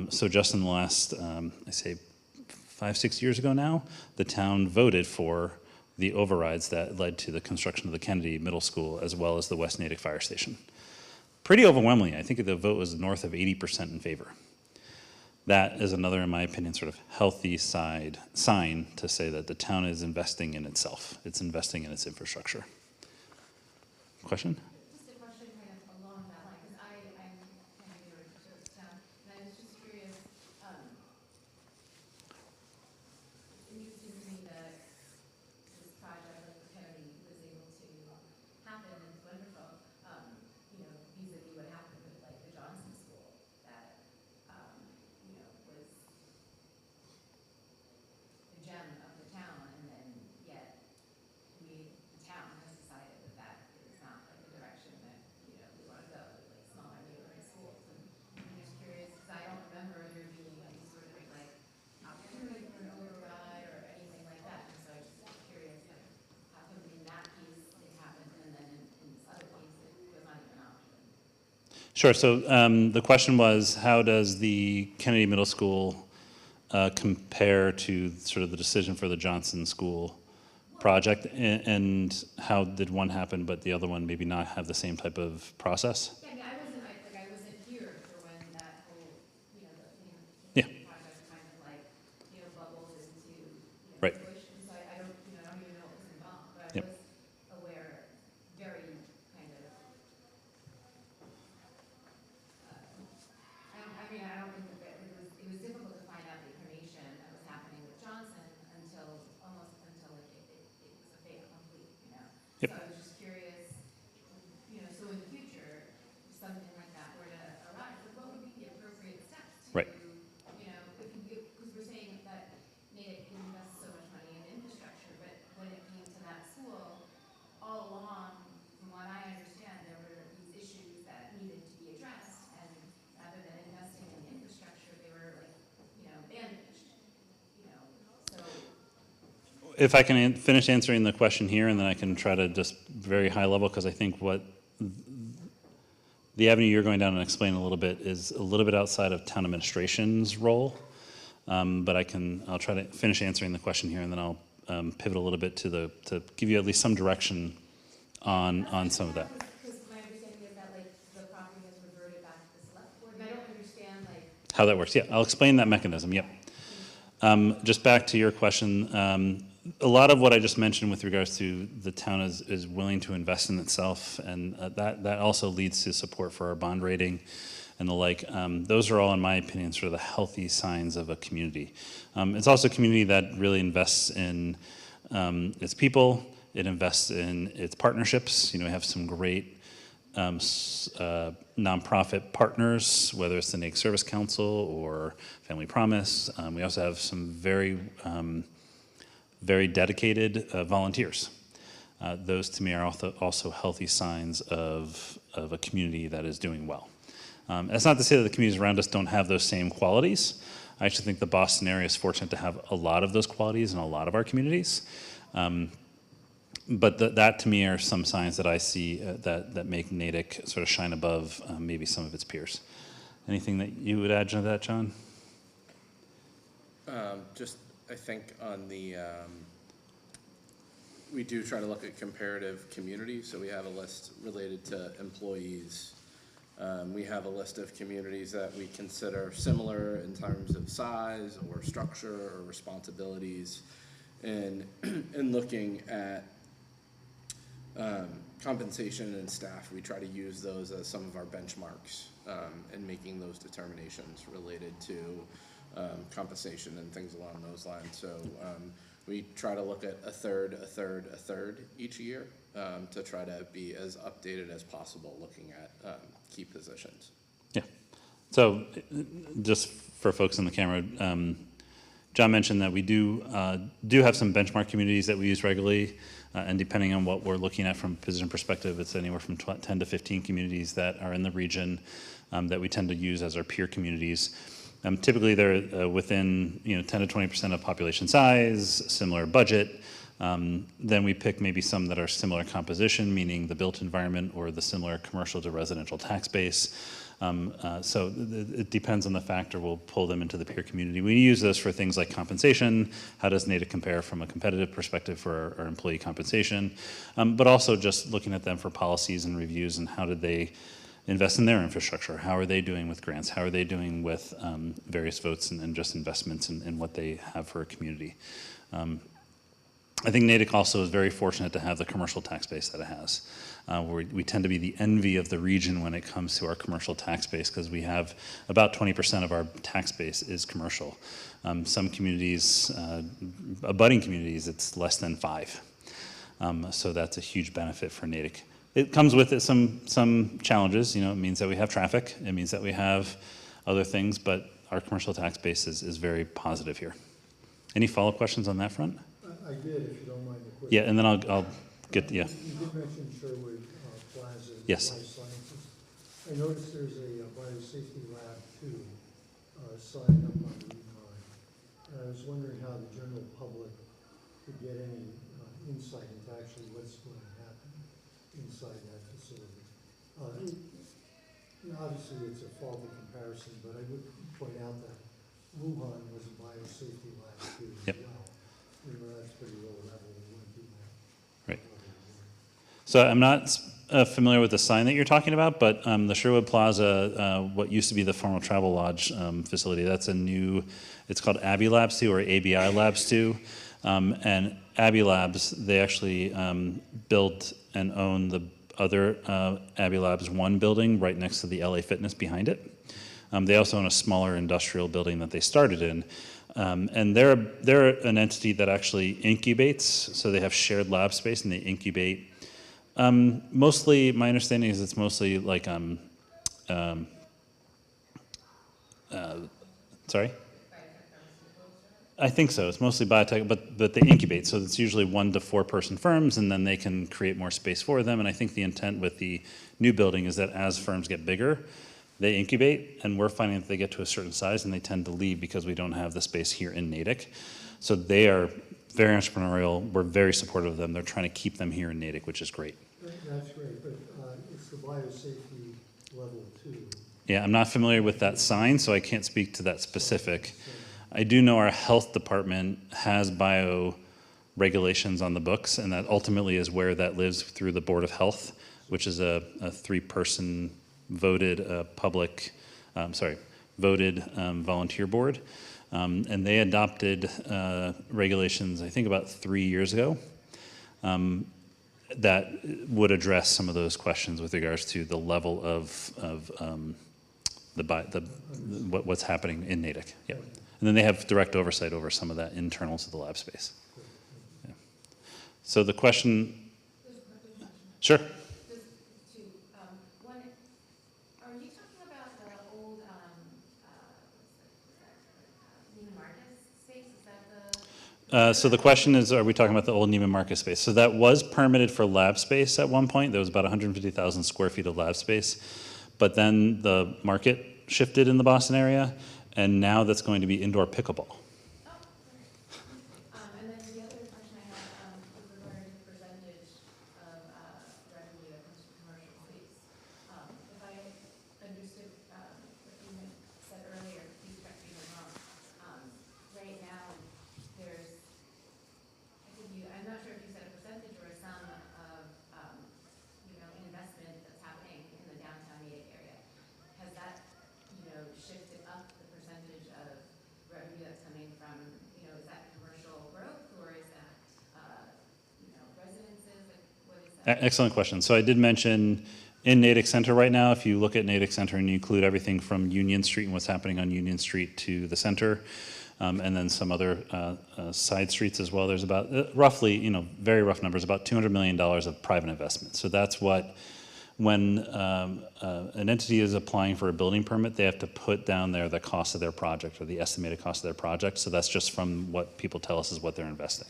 So just in the last, I say 5-6 years ago now, the town voted for the overrides that led to the construction of the Kennedy Middle School as well as the West Natick Fire Station. pretty overwhelmingly. I think the vote was north of 80% in favor. That is another, in my opinion, sort of healthy sign to say that the town is investing in itself. It's investing in its infrastructure. Question? Just a question kind of along that line, because I'm kind of newer to this town, and I was just curious, interesting to me that this project of Kennedy was able to happen, and it's wonderful, you know, vis-a-vis what happened with like the Johnson School, that, you know, was the gem of the town, and then yet the town has decided that that is not like the direction that, you know, we want to go with like smaller neighborhood schools. And I'm just curious, because I don't remember there being any sort of like opportunity for an override or anything like that. And so I was just curious, like, how come in that case it happened and then in this other case it was not even an option? Sure. So the question was, how does the Kennedy Middle School compare to sort of the decision for the Johnson School project, and how did one happen but the other one maybe not have the same type of process? Yeah, I mean, I wasn't here for when that whole, you know, Yeah. the project kind of like, you know, bubbled into, you know, Right. fruition. So I don't, you know, I don't even know what was involved, but I Yep. was aware, very kind of, I mean, I don't think that it was difficult to find out the information that was happening with Johnson until almost until like it was a fait accompli, you know. Yep. So I was just curious, you know, so in the future, if something like that were to arise, like what would be the appropriate steps to, Right. you know, because we're saying that Natick invests so much money in infrastructure, but when it came to that school, all along, from what I understand, there were these issues that needed to be addressed, and rather than investing in infrastructure, they were like, you know, bandaged, you know, so. If I can finish answering the question here, and then I can try to just very high level, because I think what the avenue you're going down and explain a little bit is a little bit outside of town administration's role. But I'll try to finish answering the question here, and then I'll pivot a little bit to give you at least some direction on some of that. Because my understanding is that like the property has reverted back to the select board, and I don't understand like. How that works, yeah, I'll explain that mechanism, yep. Just back to your question, a lot of what I just mentioned with regards to the town is willing to invest in itself, and that also leads to support for our bond rating and the like. Those are all, in my opinion, sort of the healthy signs of a community. It's also a community that really invests in its people, it invests in its partnerships. You know, we have some great nonprofit partners, whether it's the Natick Service Council or Family Promise. We also have some very dedicated volunteers. Those to me are also healthy signs of a community that is doing well. That's not to say that the communities around us don't have those same qualities. I actually think the Boston area is fortunate to have a lot of those qualities in a lot of our communities. But that to me are some signs that I see that make Natick sort of shine above maybe some of its peers. Anything that you would add to that, John? Just, I think on the, we do try to look at comparative communities, so we have a list related to employees. We have a list of communities that we consider similar in terms of size or structure or responsibilities. And in looking at compensation and staff, we try to use those as some of our benchmarks in making those determinations related to compensation and things along those lines. So we try to look at a third each year to try to be as updated as possible looking at key positions. Yeah. So just for folks in the camera, John mentioned that we do have some benchmark communities that we use regularly, and depending on what we're looking at from a position perspective, it's anywhere from 10 to 15 communities that are in the region that we tend to use as our peer communities. Typically, they're within 10 to 20% of population size, similar budget. Then we pick maybe some that are similar composition, meaning the built environment or the similar commercial to residential tax base. So it depends on the factor. We'll pull them into the peer community. We use those for things like compensation. How does Natick compare from a competitive perspective for our employee compensation? But also just looking at them for policies and reviews and how did they invest in their infrastructure? How are they doing with grants? How are they doing with various votes and just investments in what they have for a community? I think Natick also is very fortunate to have the commercial tax base that it has. Where we tend to be the envy of the region when it comes to our commercial tax base, because we have about 20% of our tax base is commercial. Some communities, abutting communities, it's less than 5. So that's a huge benefit for Natick. It comes with it some challenges. You know, it means that we have traffic. It means that we have other things, but our commercial tax base is very positive here. Any follow-up questions on that front? I did, if you don't mind the quick. Yeah, and then I'll get, yeah. You did mention Sherwood Plaza. Yes. Life Sciences. I noticed there's a biosafety lab too, signed up on Route 9. And I was wondering how the general public could get any insight into actually what's going to happen inside that facility. Obviously, it's a faulty comparison, but I would point out that Wuhan was a biosafety lab too as Yep. well. That's pretty low level, we wouldn't do that. Right. So I'm not familiar with the sign that you're talking about, but the Sherwood Plaza, what used to be the former Travel Lodge facility, that's a new, it's called Abbey Labs 2 or ABI Labs 2. And Abbey Labs, they actually built and own the other Abbey Labs 1 building right next to the LA Fitness behind it. They also own a smaller industrial building that they started in. And they're an entity that actually incubates, so they have shared lab space and they incubate. Mostly, my understanding is it's mostly like, sorry? I think so. It's mostly biotech, but they incubate. So it's usually 1 to 4 person firms, and then they can create more space for them. And I think the intent with the new building is that as firms get bigger, they incubate, and we're finding that they get to a certain size and they tend to leave because we don't have the space here in Natick. So they are very entrepreneurial. We're very supportive of them. They're trying to keep them here in Natick, which is great. That's great, but it's the biosafety level 2. Yeah, I'm not familiar with that sign, so I can't speak to that specific. I do know our health department has bio regulations on the books, and that ultimately is where that lives through the Board of Health, which is a 3-person voted voted volunteer board. And they adopted regulations, I think about 3 years ago, that would address some of those questions with regards to the level of what's happening in Natick. Yeah. And then they have direct oversight over some of that internal to the lab space. Yeah. So the question, sure. One, are you talking about the old Neiman Marcus space? Is that the? So the question is, are we talking about the old Neiman Marcus space? So that was permitted for lab space at one point. There was about 150,000 square feet of lab space. But then the market shifted in the Boston area, and now that's going to be indoor pickleball. And then the other question I had was regarding the percentage of revenue that comes from commercial space. If I understood what you had said earlier, please correct me if I'm wrong. Right now, there's, I'm not sure if you said a percentage or a sum of, an investment that's happening in the downtown Natick area. Has that, shifted up the percentage of revenue that's coming from, is that commercial growth or is that, residences? Like, what is that? Excellent question. So I did mention in Natick Center right now, if you look at Natick Center and you include everything from Union Street and what's happening on Union Street to the center, and then some other side streets as well, there's about roughly, very rough numbers, about $200 million of private investment. So that's what, when an entity is applying for a building permit, they have to put down there the cost of their project or the estimated cost of their project. So that's just from what people tell us is what they're investing.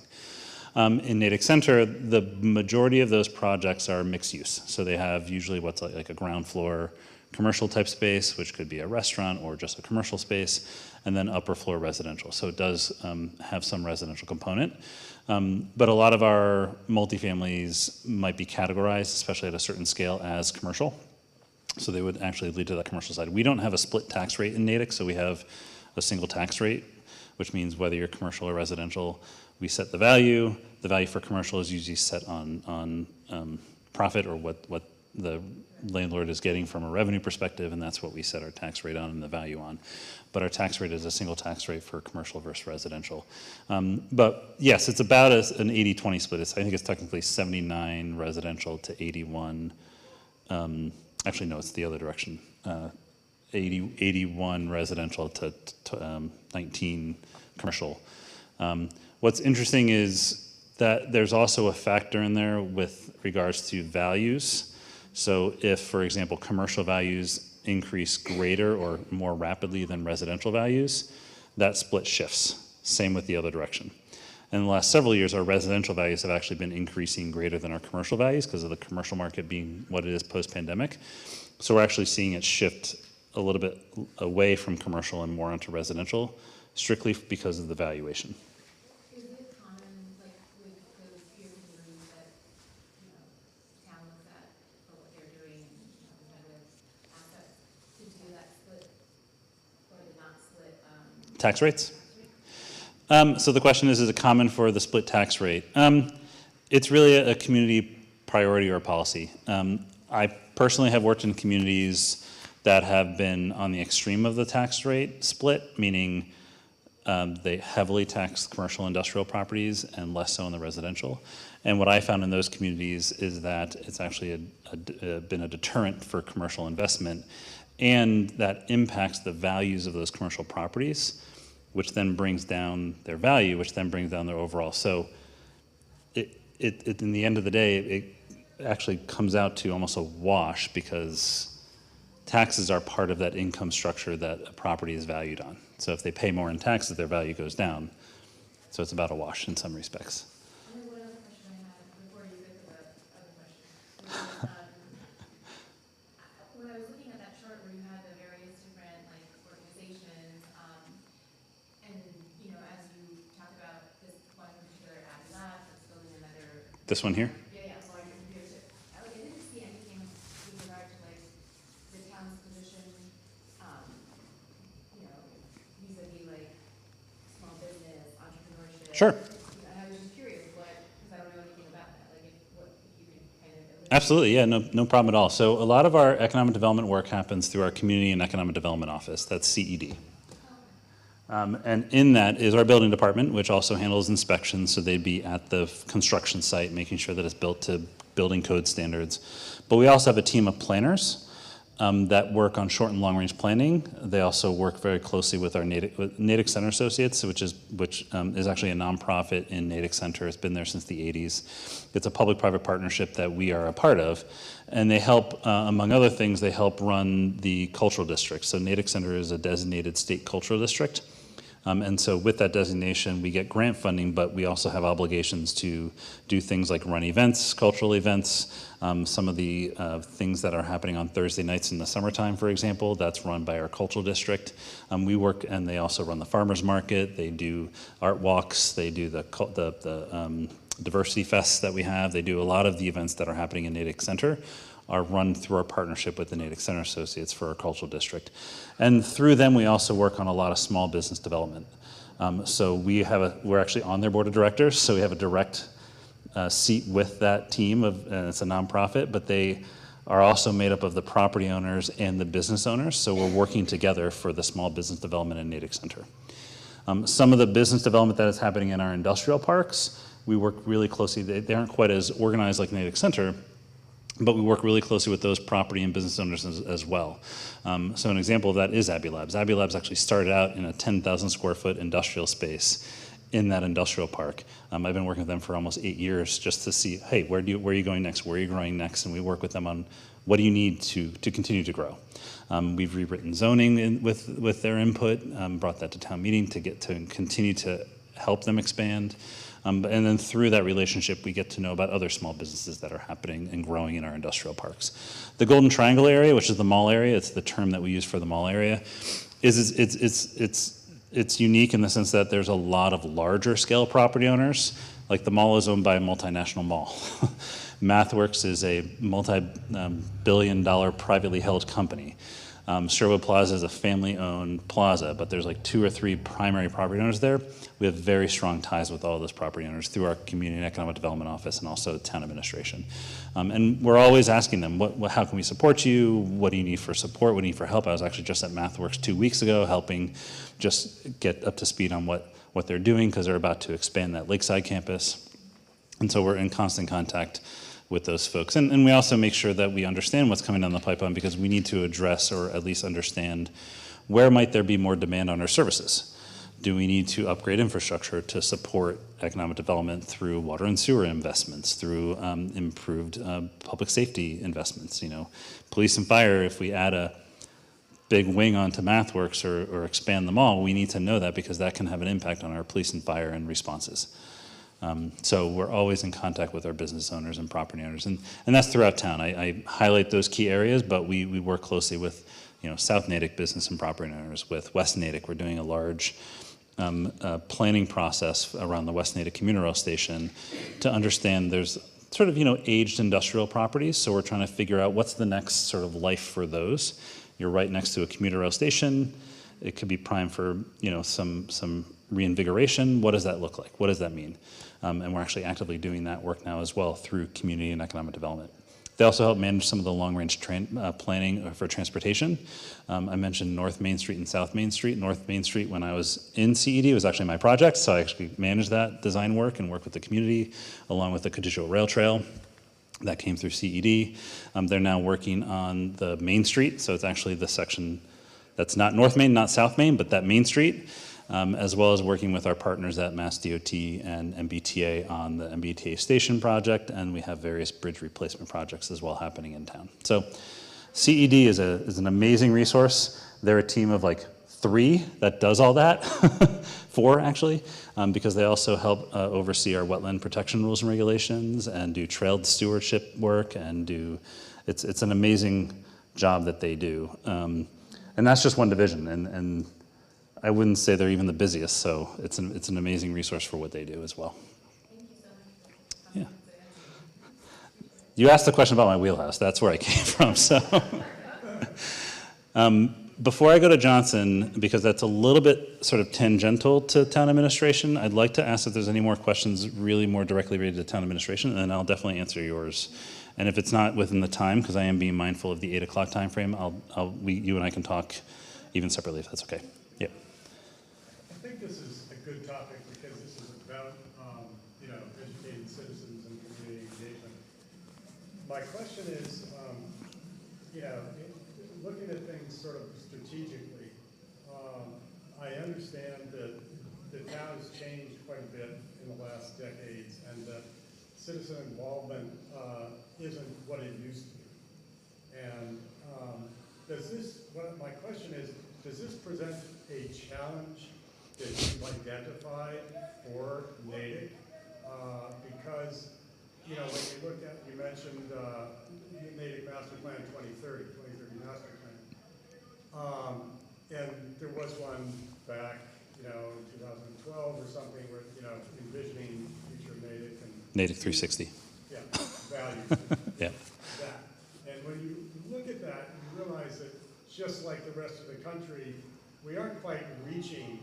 In Natick Center, the majority of those projects are mixed use. So they have usually what's like a ground floor commercial type space, which could be a restaurant or just a commercial space, and then upper floor residential. So it does have some residential component. But a lot of our multifamilies might be categorized, especially at a certain scale, as commercial. So they would actually lead to that commercial side. We don't have a split tax rate in Natick, so we have a single tax rate, which means whether you're commercial or residential, we set the value. The value for commercial is usually set on profit or what the landlord is getting from a revenue perspective, and that's what we set our tax rate on and the value on. But our tax rate is a single tax rate for commercial versus residential. But yes, it's about an 80-20 split. I think it's technically 79 residential to 81. Actually, no, it's the other direction. 81 residential to 19 commercial. What's interesting is that there's also a factor in there with regards to values. So if, for example, commercial values increase greater or more rapidly than residential values, that split shifts. Same with the other direction. In the last several years, our residential values have actually been increasing greater than our commercial values because of the commercial market being what it is post-pandemic. So we're actually seeing it shift a little bit away from commercial and more onto residential, strictly because of the valuation. Is it common, like, with those peer communities that, you know, town looks at for what they're doing and, you know, competitive assets, to do that split, or to not split, Tax rates? So the question is it common for the split tax rate? It's really a community priority or policy. I personally have worked in communities that have been on the extreme of the tax rate split, meaning they heavily tax commercial industrial properties and less so in the residential. And what I found in those communities is that it's actually been a deterrent for commercial investment, and that impacts the values of those commercial properties, which then brings down their value, which then brings down their overall. So in the end of the day, it actually comes out to almost a wash because taxes are part of that income structure that a property is valued on. So if they pay more in taxes, their value goes down. So it's about a wash in some respects. And then one other question I had before you get to the other question. When I was looking at that chart where you had the various different like organizations, and you know, as you talked about this one particular ad lab that's building another. This one here? Yeah, so I didn't see anything with regard to like the town's position, you know, vis-a-vis like small business, entrepreneurship. Sure. And I was just curious what, because I don't know anything about that, like if you could kind of. Absolutely, yeah, no problem at all. So a lot of our economic development work happens through our Community and Economic Development Office, that's CED. And in that is our building department, which also handles inspections, so they'd be at the construction site, making sure that it's built to building code standards. But we also have a team of planners that work on short and long-range planning. They also work very closely with our Natick Center Associates, which is actually a nonprofit in Natick Center. It's been there since the 80s. It's a public-private partnership that we are a part of. And they help, among other things, they help run the cultural district. So Natick Center is a designated state cultural district. And so with that designation, we get grant funding, but we also have obligations to do things like run events, cultural events. Some of the things that are happening on Thursday nights in the summertime, for example, that's run by our cultural district. We work, and they also run the farmers market. They do art walks. They do the diversity fests that we have. They do a lot of the events that are happening in Natick Center are run through our partnership with the Natick Center Associates for our cultural district. And through them, we also work on a lot of small business development. So we're actually on their board of directors, so we have a direct seat with that team, and it's a nonprofit, but they are also made up of the property owners and the business owners, so we're working together for the small business development in Natick Center. Some of the business development that is happening in our industrial parks, we work really closely. They aren't quite as organized like Natick Center, but we work really closely with those property and business owners as well. So an example of that is Abbey Labs. Abbey Labs actually started out in a 10,000 square foot industrial space in that industrial park. I've been working with them for almost 8 years just to see, hey, where are you going next? Where are you growing next? And we work with them on what do you need to continue to grow. We've rewritten zoning with their input, brought that to town meeting to continue to help them expand. And then through that relationship, we get to know about other small businesses that are happening and growing in our industrial parks. The Golden Triangle area, which is the mall area, it's the term that we use for the mall area, it's unique in the sense that there's a lot of larger scale property owners. Like the mall is owned by a multinational mall. MathWorks is a multi-billion-dollar privately held company. Sherwood Plaza is a family-owned plaza, but there's like 2 or 3 primary property owners there. We have very strong ties with all those property owners through our Community and Economic Development Office and also town administration. And we're always asking them, how can we support you? What do you need for support? What do you need for help? I was actually just at MathWorks 2 weeks ago helping just get up to speed on what they're doing because they're about to expand that Lakeside campus. And so we're in constant contact with those folks. And we also make sure that we understand what's coming down the pipeline because we need to address or at least understand where might there be more demand on our services. Do we need to upgrade infrastructure to support economic development through water and sewer investments, through improved public safety investments? Police and fire, if we add a big wing onto MathWorks or expand them all, we need to know that because that can have an impact on our police and fire and responses. So we're always in contact with our business owners and property owners, and that's throughout town. I highlight those key areas, but we work closely with South Natick business and property owners. With West Natick, we're doing a large planning process around the West Natick commuter rail station to understand there's sort of aged industrial properties, so we're trying to figure out what's the next sort of life for those. You're right next to a commuter rail station. It could be prime for some reinvigoration. What does that look like? What does that mean? And we're actually actively doing that work now as well through community and economic development. They also help manage some of the long-range planning for transportation. I mentioned North Main Street and South Main Street. North Main Street, when I was in CED, was actually my project, so I actually managed that design work and worked with the community, along with the Cadillo Rail Trail. That came through CED. They're now working on the Main Street, so it's actually the section that's not North Main, not South Main, but that Main Street, as well as working with our partners at Mass DOT and MBTA on the MBTA station project, and we have various bridge replacement projects as well happening in town. So CED is an amazing resource. They're a team of like 3 that does all that, 4 actually, because they also help oversee our wetland protection rules and regulations and do trail stewardship work and it's an amazing job that they do. And that's just one division, and I wouldn't say they're even the busiest, so it's an amazing resource for what they do as well. Yeah. You asked the question about my wheelhouse. That's where I came from. So, before I go to Johnson, because that's a little bit sort of tangential to town administration, I'd like to ask if there's any more questions really more directly related to town administration, and then I'll definitely answer yours. And if it's not within the time, because I am being mindful of the 8 o'clock time frame, you and I can talk even separately if that's okay. Yeah. I think this is a good topic because this is about, educating citizens and community engagement. My question is, looking at things sort of strategically, I understand that the town has changed quite a bit in the last decades and that citizen involvement isn't what it used to be. And my question is, does this present a challenge that you've identified for Natick? Because, when you look at, you mentioned Natick Master Plan 2030 Master Plan. And there was one back, in 2012 or something where, envisioning future Natick and Natick 360. Yeah, values. Yeah. That. And when you look at that, you realize that just like the rest of the country, we aren't quite reaching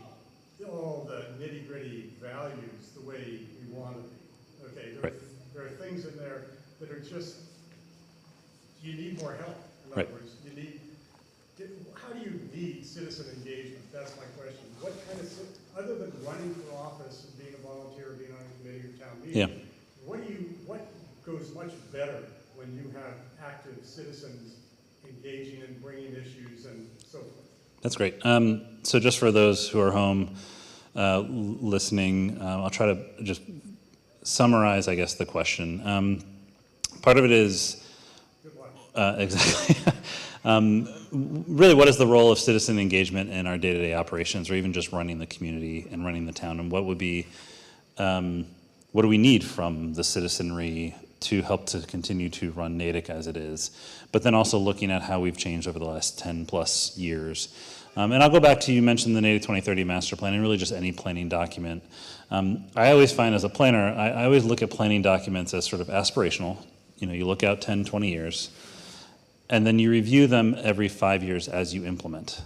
all the nitty-gritty values the way we want to be. Okay, there are things in there that are just, you need more help. In other words, how do you meet citizen engagement? That's my question. What kind of, other than running for office and being a volunteer, being on a committee or town meeting, what goes much better when you have active citizens engaging and bringing issues and so forth? That's great. So just for those who are home listening, I'll try to just summarize, I guess, the question. Part of it is, exactly, really what is the role of citizen engagement in our day-to-day operations or even just running the community and running the town, and what would be, what do we need from the citizenry to help to continue to run Natick as it is, but then also looking at how we've changed over the last 10 plus years. And I'll go back to, you mentioned the Natick 2030 Master Plan and really just any planning document. I always find as a planner, I always look at planning documents as sort of aspirational. You look out 10, 20 years. and then you review them every 5 years as you implement.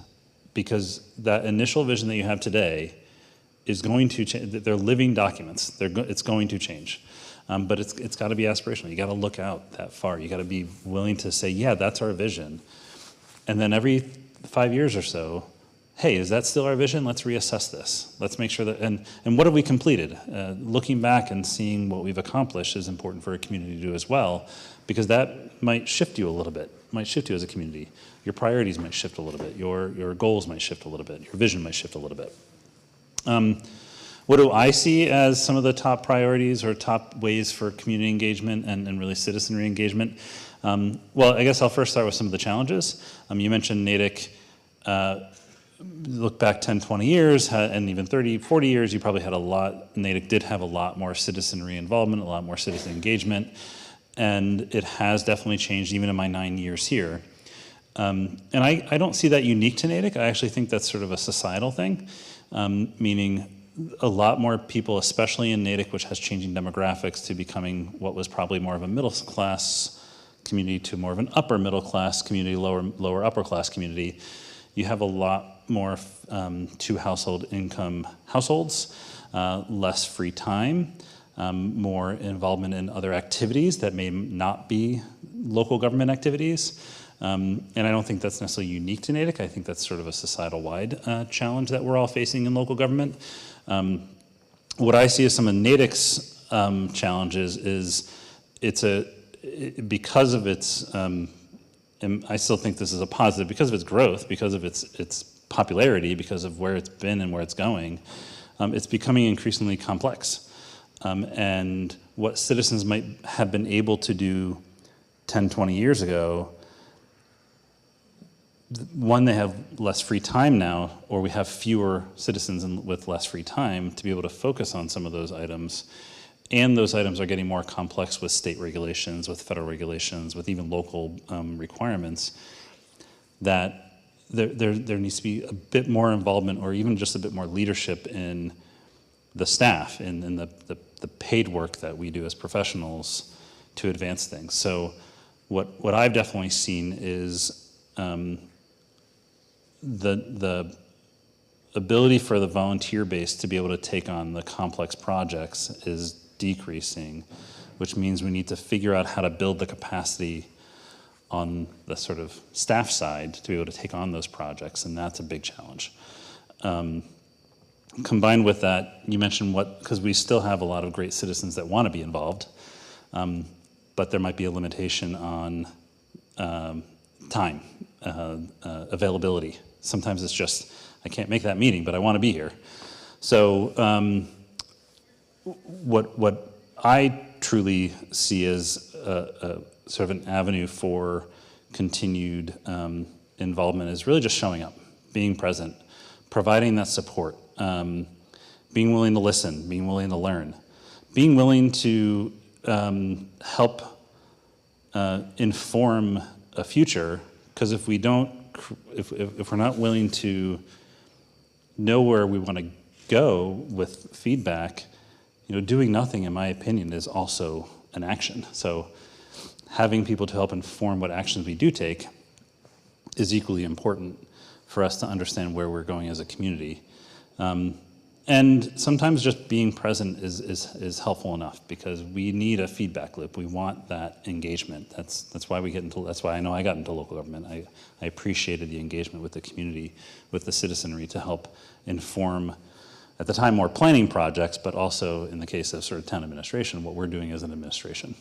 Because that initial vision that you have today is going to change. They're living documents. It's going to change. But it's got to be aspirational. You got to look out that far. You got to be willing to say, yeah, that's our vision. And then every 5 years or so, hey, is that still our vision? Let's reassess this. Let's make sure that, and what have we completed? Looking back and seeing what we've accomplished is important for a community to do as well, because that might shift you a little bit, might shift you as a community. Your priorities might shift a little bit. Your goals might shift a little bit. Your vision might shift a little bit. What do I see as some of the top priorities or top ways for community engagement and really citizenry engagement? Well, I guess I'll first start with some of the challenges. You mentioned Natick. Look back 10, 20 years, and even 30, 40 years, you probably had Natick did have a lot more citizenry involvement, a lot more citizen engagement, and it has definitely changed even in my 9 years here. And I don't see that unique to Natick. I actually think that's sort of a societal thing, meaning a lot more people, especially in Natick, which has changing demographics, to becoming what was probably more of a middle class community to more of an upper middle class community, lower upper class community. You have a lot more two-household income households, less free time, more involvement in other activities that may not be local government activities. And I don't think that's necessarily unique to Natick. I think that's sort of a societal-wide challenge that we're all facing in local government. What I see as some of Natick's challenges is because of its, and I still think this is a positive, because of its growth, because of its popularity, because of where it's been and where it's going, it's becoming increasingly complex. And what citizens might have been able to do 10, 20 years ago, one, they have less free time now, or we have fewer citizens with less free time to be able to focus on some of those items. And those items are getting more complex with state regulations, with federal regulations, with even local requirements, that there needs to be a bit more involvement, or even just a bit more leadership in the staff, in the paid work that we do as professionals to advance things. So what I've definitely seen is the ability for the volunteer base to be able to take on the complex projects is decreasing, which means we need to figure out how to build the capacity on the sort of staff side to be able to take on those projects, and that's a big challenge. Combined with that, you mentioned because we still have a lot of great citizens that want to be involved, but there might be a limitation on time, availability. Sometimes it's just, I can't make that meeting, but I want to be here. So what I truly see as a sort of an avenue for continued involvement is really just showing up, being present, providing that support, being willing to listen, being willing to learn, being willing to help inform a future, because if we don't, if we're not willing to know where we want to go with feedback, doing nothing, in my opinion, is also an action. So having people to help inform what actions we do take is equally important for us to understand where we're going as a community. And sometimes just being present is helpful enough, because we need a feedback loop. We want that engagement. That's why that's why I know I got into local government. I appreciated the engagement with the community, with the citizenry, to help inform, at the time, more planning projects, but also in the case of sort of town administration, what we're doing as an administration.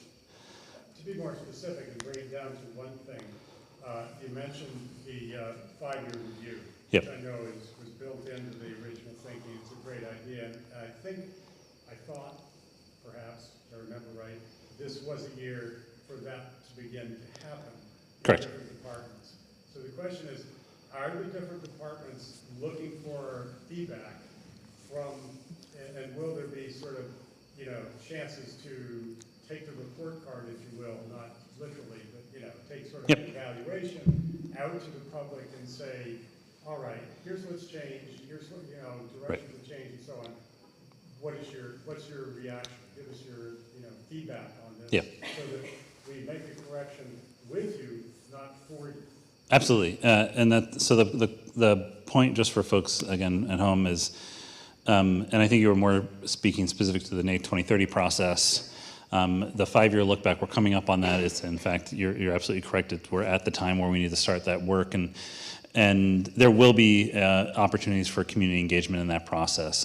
To be more specific and bring it down to one thing, you mentioned the 5-year review, Yep. which I know was built into the original thinking. It's a great idea. And I thought, perhaps, if I remember right, this was a year for that to begin to happen. Correct. In different departments. So the question is, are the different departments looking for feedback from, and will there be sort of, chances to take the report card, if you will, not literally, but, take sort of Yep. an evaluation out to the public and say, all right, here's what's changed, here's what, directions have changed and so on. What's your reaction? Give us your, feedback on this. Yeah. So that we make a correction with you, not not 40. Absolutely, and that, so the point, just for folks, again, at home is, and I think you were more speaking specific to the Natick 2030 process. The 5-year look back, we're coming up on that. It's, in fact, you're absolutely correct. We're at the time where we need to start that work, and there will be opportunities for community engagement in that process.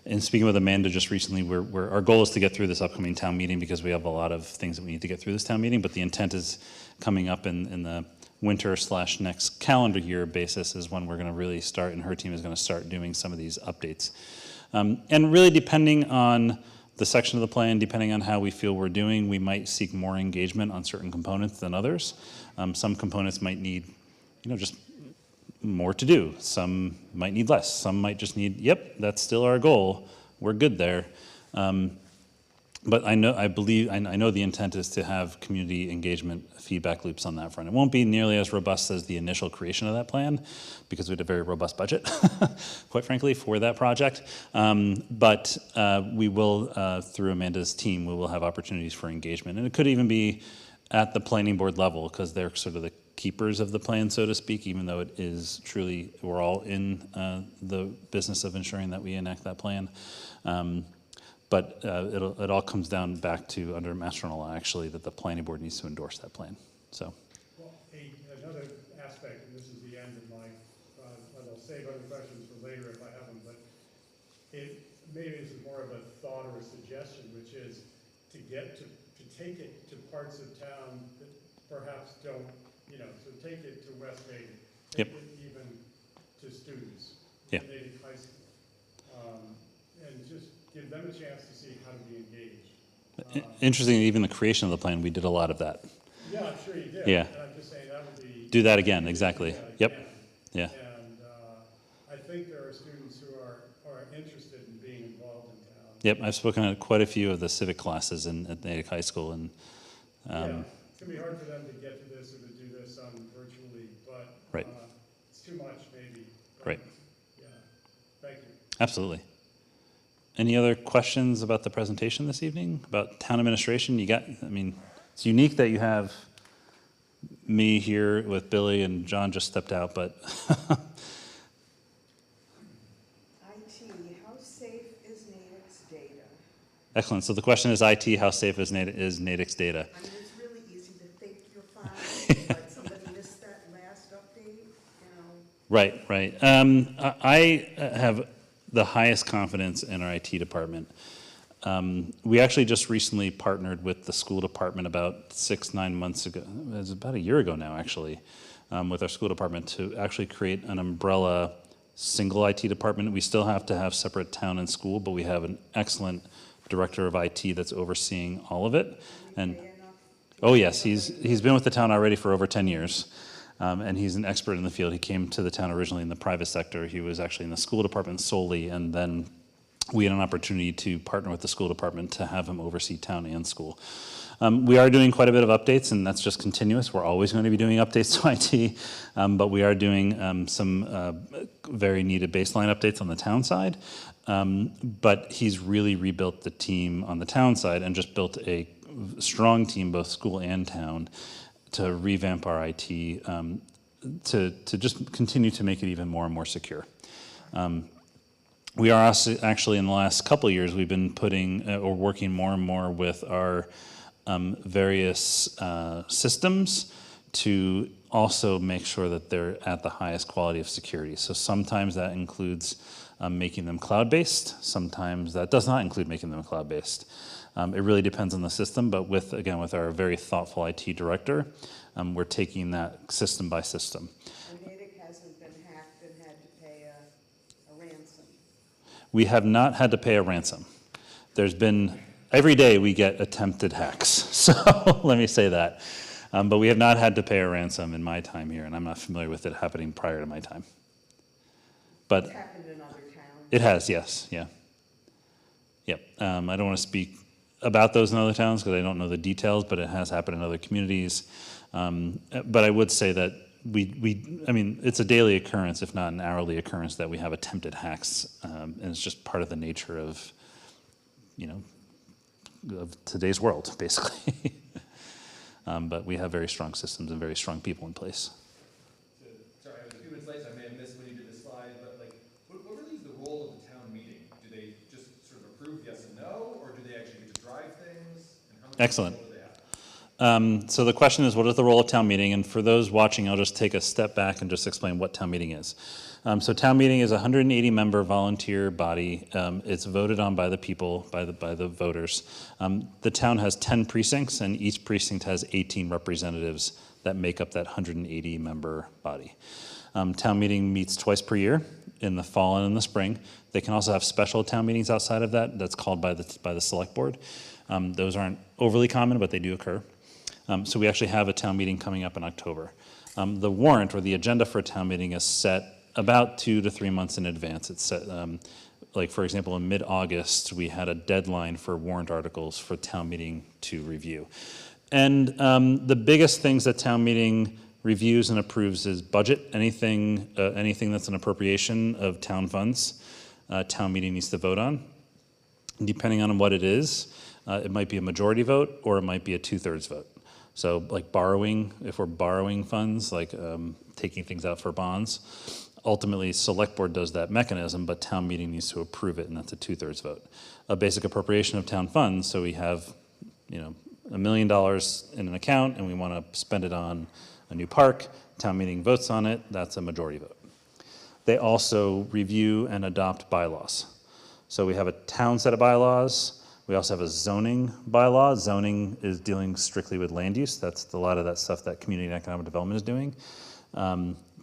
And speaking with Amanda just recently, our goal is to get through this upcoming town meeting because we have a lot of things that we need to get through this town meeting, but the intent is coming up in the winter/next calendar year basis is when we're going to really start, and her team is going to start doing some of these updates. And really depending on the section of the plan, depending on how we feel we're doing, we might seek more engagement on certain components than others. Some components might need, just more to do. Some might need less. Some might just need, yep, that's still our goal. We're good there. But I know the intent is to have community engagement feedback loops on that front. It won't be nearly as robust as the initial creation of that plan because we had a very robust budget, quite frankly, for that project. But we will, through Amanda's team, we will have opportunities for engagement. And it could even be at the planning board level because they're sort of the keepers of the plan, so to speak, even though it is truly, we're all in the business of ensuring that we enact that plan. But it all comes down back to, under Master General Law, actually, that the planning board needs to endorse that plan. So. Well, another aspect, and this is the end of my, I'll save other questions for later if I have them, but maybe this is more of a thought or a suggestion, which is to take it to parts of town that perhaps don't, so take it to West Natick, take it even to students, Natick High School, and just give them a chance to see how to be engaged. Interesting, even the creation of the plan, we did a lot of that. Yeah, I'm sure you did. Yeah. And I'm just saying that would be. Do that again, exactly. Yep. Again. Yeah. And I think there are students who are interested in being involved in town. Yep, I've spoken at quite a few of the civic classes at Natick High School, and It's gonna be hard for them to get to this or to do this virtually, but right. It's too much maybe. But, right. Yeah. Thank you. Absolutely. Any other questions about the presentation this evening? About town administration? It's unique that you have me here with Billy and John just stepped out, but IT, how safe is Natick's data? excellent. So the question is IT, how safe is Natick's data? I mean, it's really easy to fake your file, but somebody missed that last update, Right. I have the highest confidence in our IT department. We actually just recently partnered with the school department about 6-9 months ago. It was about a year ago now, actually, with our school department to actually create an umbrella single IT department. We still have to have separate town and school, but we have an excellent director of IT that's overseeing all of it. And oh yes, he's been with the town already for over 10 years. And he's an expert in the field. He came to the town originally in the private sector. He was actually in the school department solely, and then we had an opportunity to partner with the school department to have him oversee town and school. We are doing quite a bit of updates, and that's just continuous. We're always going to be doing updates to IT, but we are doing some very needed baseline updates on the town side. But he's really rebuilt the team on the town side and just built a strong team, both school and town, to revamp our IT, to just continue to make it even more and more secure. We are also, actually, in the last couple of years, we've been putting or working more and more with our various systems to also make sure that they're at the highest quality of security. So sometimes that includes making them cloud-based. Sometimes that does not include making them cloud-based. It really depends on the system, but with our very thoughtful IT director, we're taking that system by system. And Natick hasn't been hacked and had to pay a ransom. We have not had to pay a ransom. There's been, every day we get attempted hacks, so let me say that. But we have not had to pay a ransom in my time here, and I'm not familiar with it happening prior to my time. But It's happened in other towns. it has, yes, yeah. Yep, I don't want to speak about those in other towns because I don't know the details, but it has happened in other communities. But I would say that it's a daily occurrence, if not an hourly occurrence, that we have attempted hacks, and it's just part of the nature of, of today's world, basically. But we have very strong systems and very strong people in place. Sorry, I was a few minutes late, so I may have missed when you did this slide, but like, what really is the role of the town meeting? Do they just sort of approve yes and no, or do they actually get to drive things? And how much Excellent. control do they have? So the question is, what is the role of town meeting? And for those watching, I'll just take a step back and just explain what town meeting is. So town meeting is a 180-member volunteer body. It's voted on by the people, by the voters. The town has 10 precincts, and each precinct has 18 representatives that make up that 180-member body. Town meeting meets twice per year, in the fall and in the spring. They can also have special town meetings outside of that. That's called by the select board. Those aren't overly common, but they do occur. So we actually have a town meeting coming up in October. The warrant or the agenda for a town meeting is set about 2 to 3 months in advance. It's set, like for example, in mid-August, we had a deadline for warrant articles for town meeting to review. And the biggest things that town meeting reviews and approves is budget. Anything that's an appropriation of town funds, town meeting needs to vote on. Depending on what it is, it might be a majority vote or it might be a 2/3 vote. So like borrowing, if we're borrowing funds, like taking things out for bonds, ultimately select board does that mechanism, but town meeting needs to approve it, and that's a 2/3 vote. A basic appropriation of town funds, so we have, $1 million in an account and we want to spend it on a new park, town meeting votes on it, that's a majority vote. They also review and adopt bylaws. So we have a town set of bylaws. We also have a zoning bylaw. Zoning is dealing strictly with land use. That's a lot of that stuff that community and economic development is doing.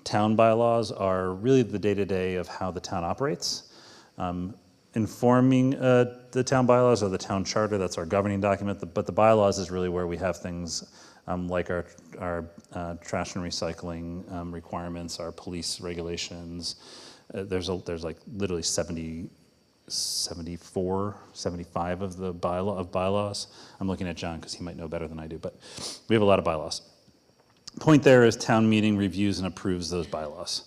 Town bylaws are really the day-to-day of how the town operates. Informing the town bylaws or the town charter, that's our governing document, but the bylaws is really where we have things like our trash and recycling requirements, our police regulations. There's like literally 74, 75 of the bylaws. I'm looking at John because he might know better than I do, but we have a lot of bylaws. Point there is town meeting reviews and approves those bylaws.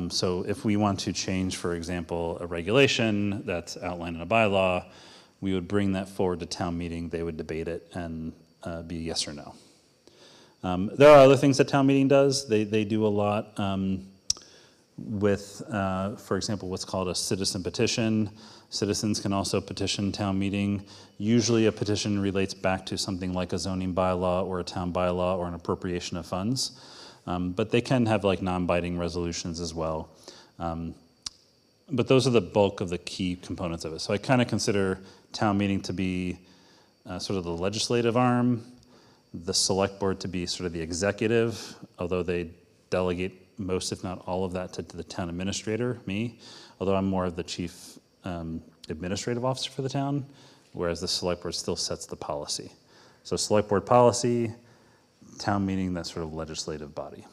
So if we want to change, for example, a regulation that's outlined in a bylaw, we would bring that forward to town meeting, they would debate it and be yes or no. There are other things that town meeting does. They do a lot with, for example, what's called a citizen petition. Citizens can also petition town meeting. Usually a petition relates back to something like a zoning bylaw or a town bylaw or an appropriation of funds. But they can have like non-binding resolutions as well. But those are the bulk of the key components of it. So I kind of consider town meeting to be sort of the legislative arm, the select board to be sort of the executive, although they delegate most, if not all of that to the town administrator, me, although I'm more of the chief administrative officer for the town, whereas the select board still sets the policy. So select board policy, town meeting, that sort of legislative body.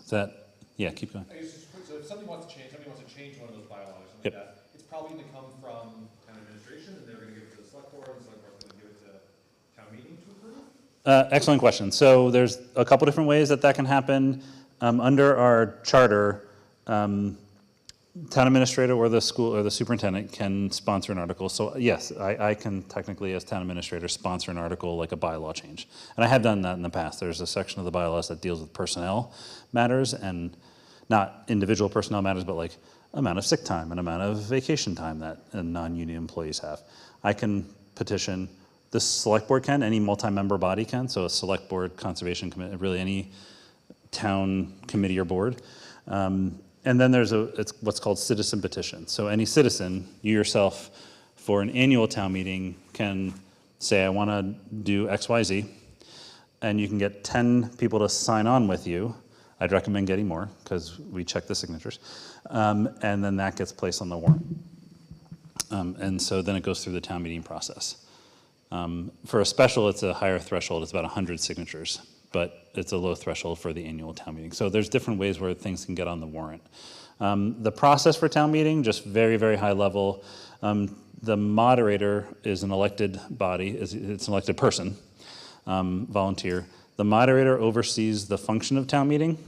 Is that, yeah, keep going. I guess just quick, so if somebody wants to change one of those bylaws or something Yep. like that, it's probably going to come from town administration, and they're going to give it to the select board, and the select board's going to give it to town meeting to approve? Excellent question. So there's a couple different ways that can happen. Under our charter, town administrator or the school or the superintendent can sponsor an article. So yes, I can technically, as town administrator, sponsor an article like a bylaw change. And I have done that in the past. There's a section of the bylaws that deals with personnel matters, and not individual personnel matters, but like amount of sick time and amount of vacation time that non-union employees have. I can petition. The select board can, any multi-member body can, so a select board, conservation committee, really any town committee or board. And then there's it's what's called citizen petition. So any citizen, you yourself, for an annual town meeting can say, I want to do X, Y, Z, and you can get 10 people to sign on with you. I'd recommend getting more because we check the signatures. And then that gets placed on the warrant. And so then it goes through the town meeting process. For a special, it's a higher threshold. It's about 100 signatures, but it's a low threshold for the annual town meeting. So there's different ways where things can get on the warrant. The process for town meeting, just very, very high level. The moderator is an elected body, it's an elected person, volunteer. The moderator oversees the function of town meeting.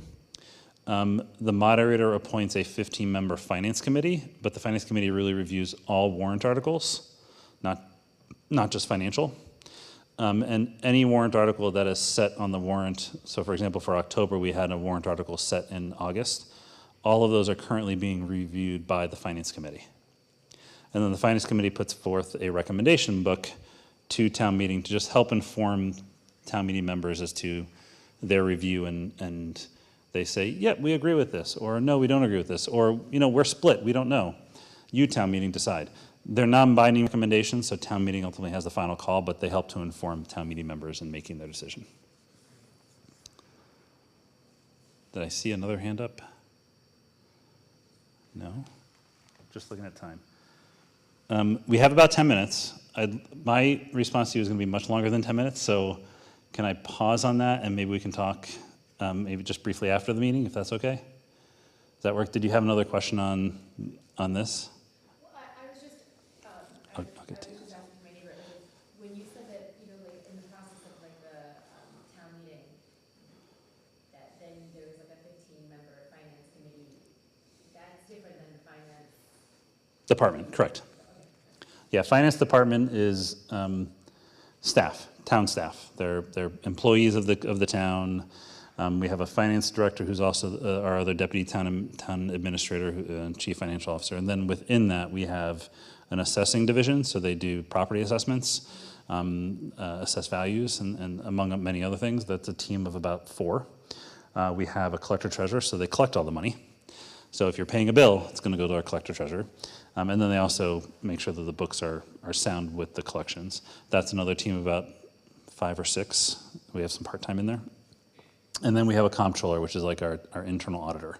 The moderator appoints a 15-member finance committee, but the finance committee really reviews all warrant articles, not just financial. And any warrant article that is set on the warrant, so for example, for October, we had a warrant article set in August. All of those are currently being reviewed by the Finance Committee. And then the Finance Committee puts forth a recommendation book to town meeting to just help inform town meeting members as to their review, and they say, yeah, we agree with this, or no, we don't agree with this, or, we're split, we don't know. You, town meeting, decide. They're non-binding recommendations, so town meeting ultimately has the final call, but they help to inform town meeting members in making their decision. Did I see another hand up? No? Just looking at time. We have about 10 minutes. My response to you is going to be much longer than 10 minutes, so can I pause on that and maybe we can talk maybe just briefly after the meeting, if that's okay? Does that work? Did you have another question on this? Well, I was just, I'll get to you. just asking my neighbor, when you said that, like in the process of like the town meeting, that then there was like a 15-member finance committee, that's different than the finance. Department, correct. Yeah, finance department is staff, town staff. They're employees of the town. We have a finance director who's also our other deputy town administrator and chief financial officer. And then within that, we have an assessing division. So they do property assessments, assess values, and among many other things. That's a team of about 4. We have a collector treasurer, so they collect all the money. So if you're paying a bill, it's going to go to our collector treasurer. And then they also make sure that the books are sound with the collections. That's another team of about 5 or 6. We have some part-time in there. And then we have a comptroller, which is like our internal auditor,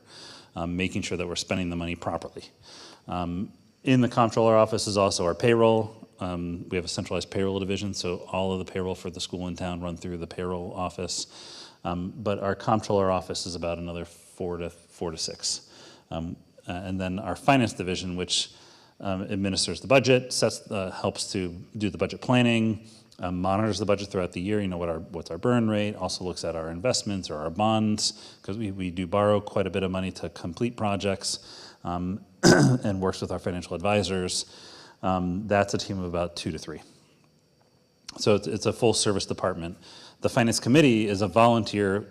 making sure that we're spending the money properly. In the comptroller office is also our payroll. We have a centralized payroll division, so all of the payroll for the school in town run through the payroll office. But our comptroller office is about another 4 to 6. And then our finance division, which administers the budget, helps to do the budget planning, monitors the budget throughout the year, what's our burn rate, also looks at our investments or our bonds, because we do borrow quite a bit of money to complete projects, and works with our financial advisors. That's a team of about 2 to 3. So it's a full service department. The finance committee is a volunteer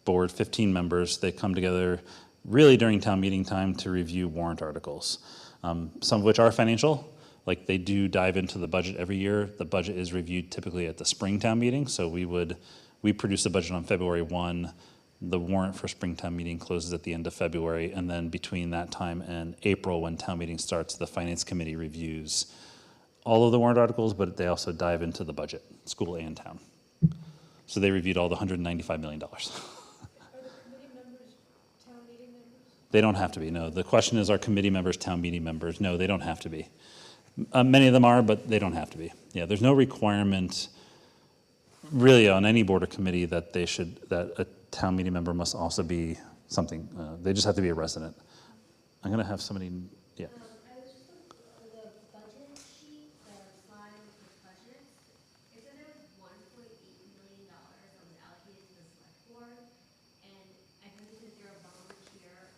board, 15 members. They come together really during town meeting time to review warrant articles, some of which are financial. Like they do dive into the budget every year. The budget is reviewed typically at the spring town meeting. So we produce the budget on February 1. The warrant for spring town meeting closes at the end of February. And then between that time and April, when town meeting starts, the finance committee reviews all of the warrant articles, but they also dive into the budget, school and town. So they reviewed all the $195 million. Are the committee members town meeting members? They don't have to be, no. The question is, are committee members town meeting members? No, they don't have to be. Many of them are, but they don't have to be. Yeah, there's no requirement really on any board or committee that that a town meeting member must also be something. They just have to be a resident. I'm going to have somebody, yeah. I was just looking at the budget sheet, the slide with the budgets. It said there was $1.8 million that was allocated to the select board, and I think because you're a volunteer,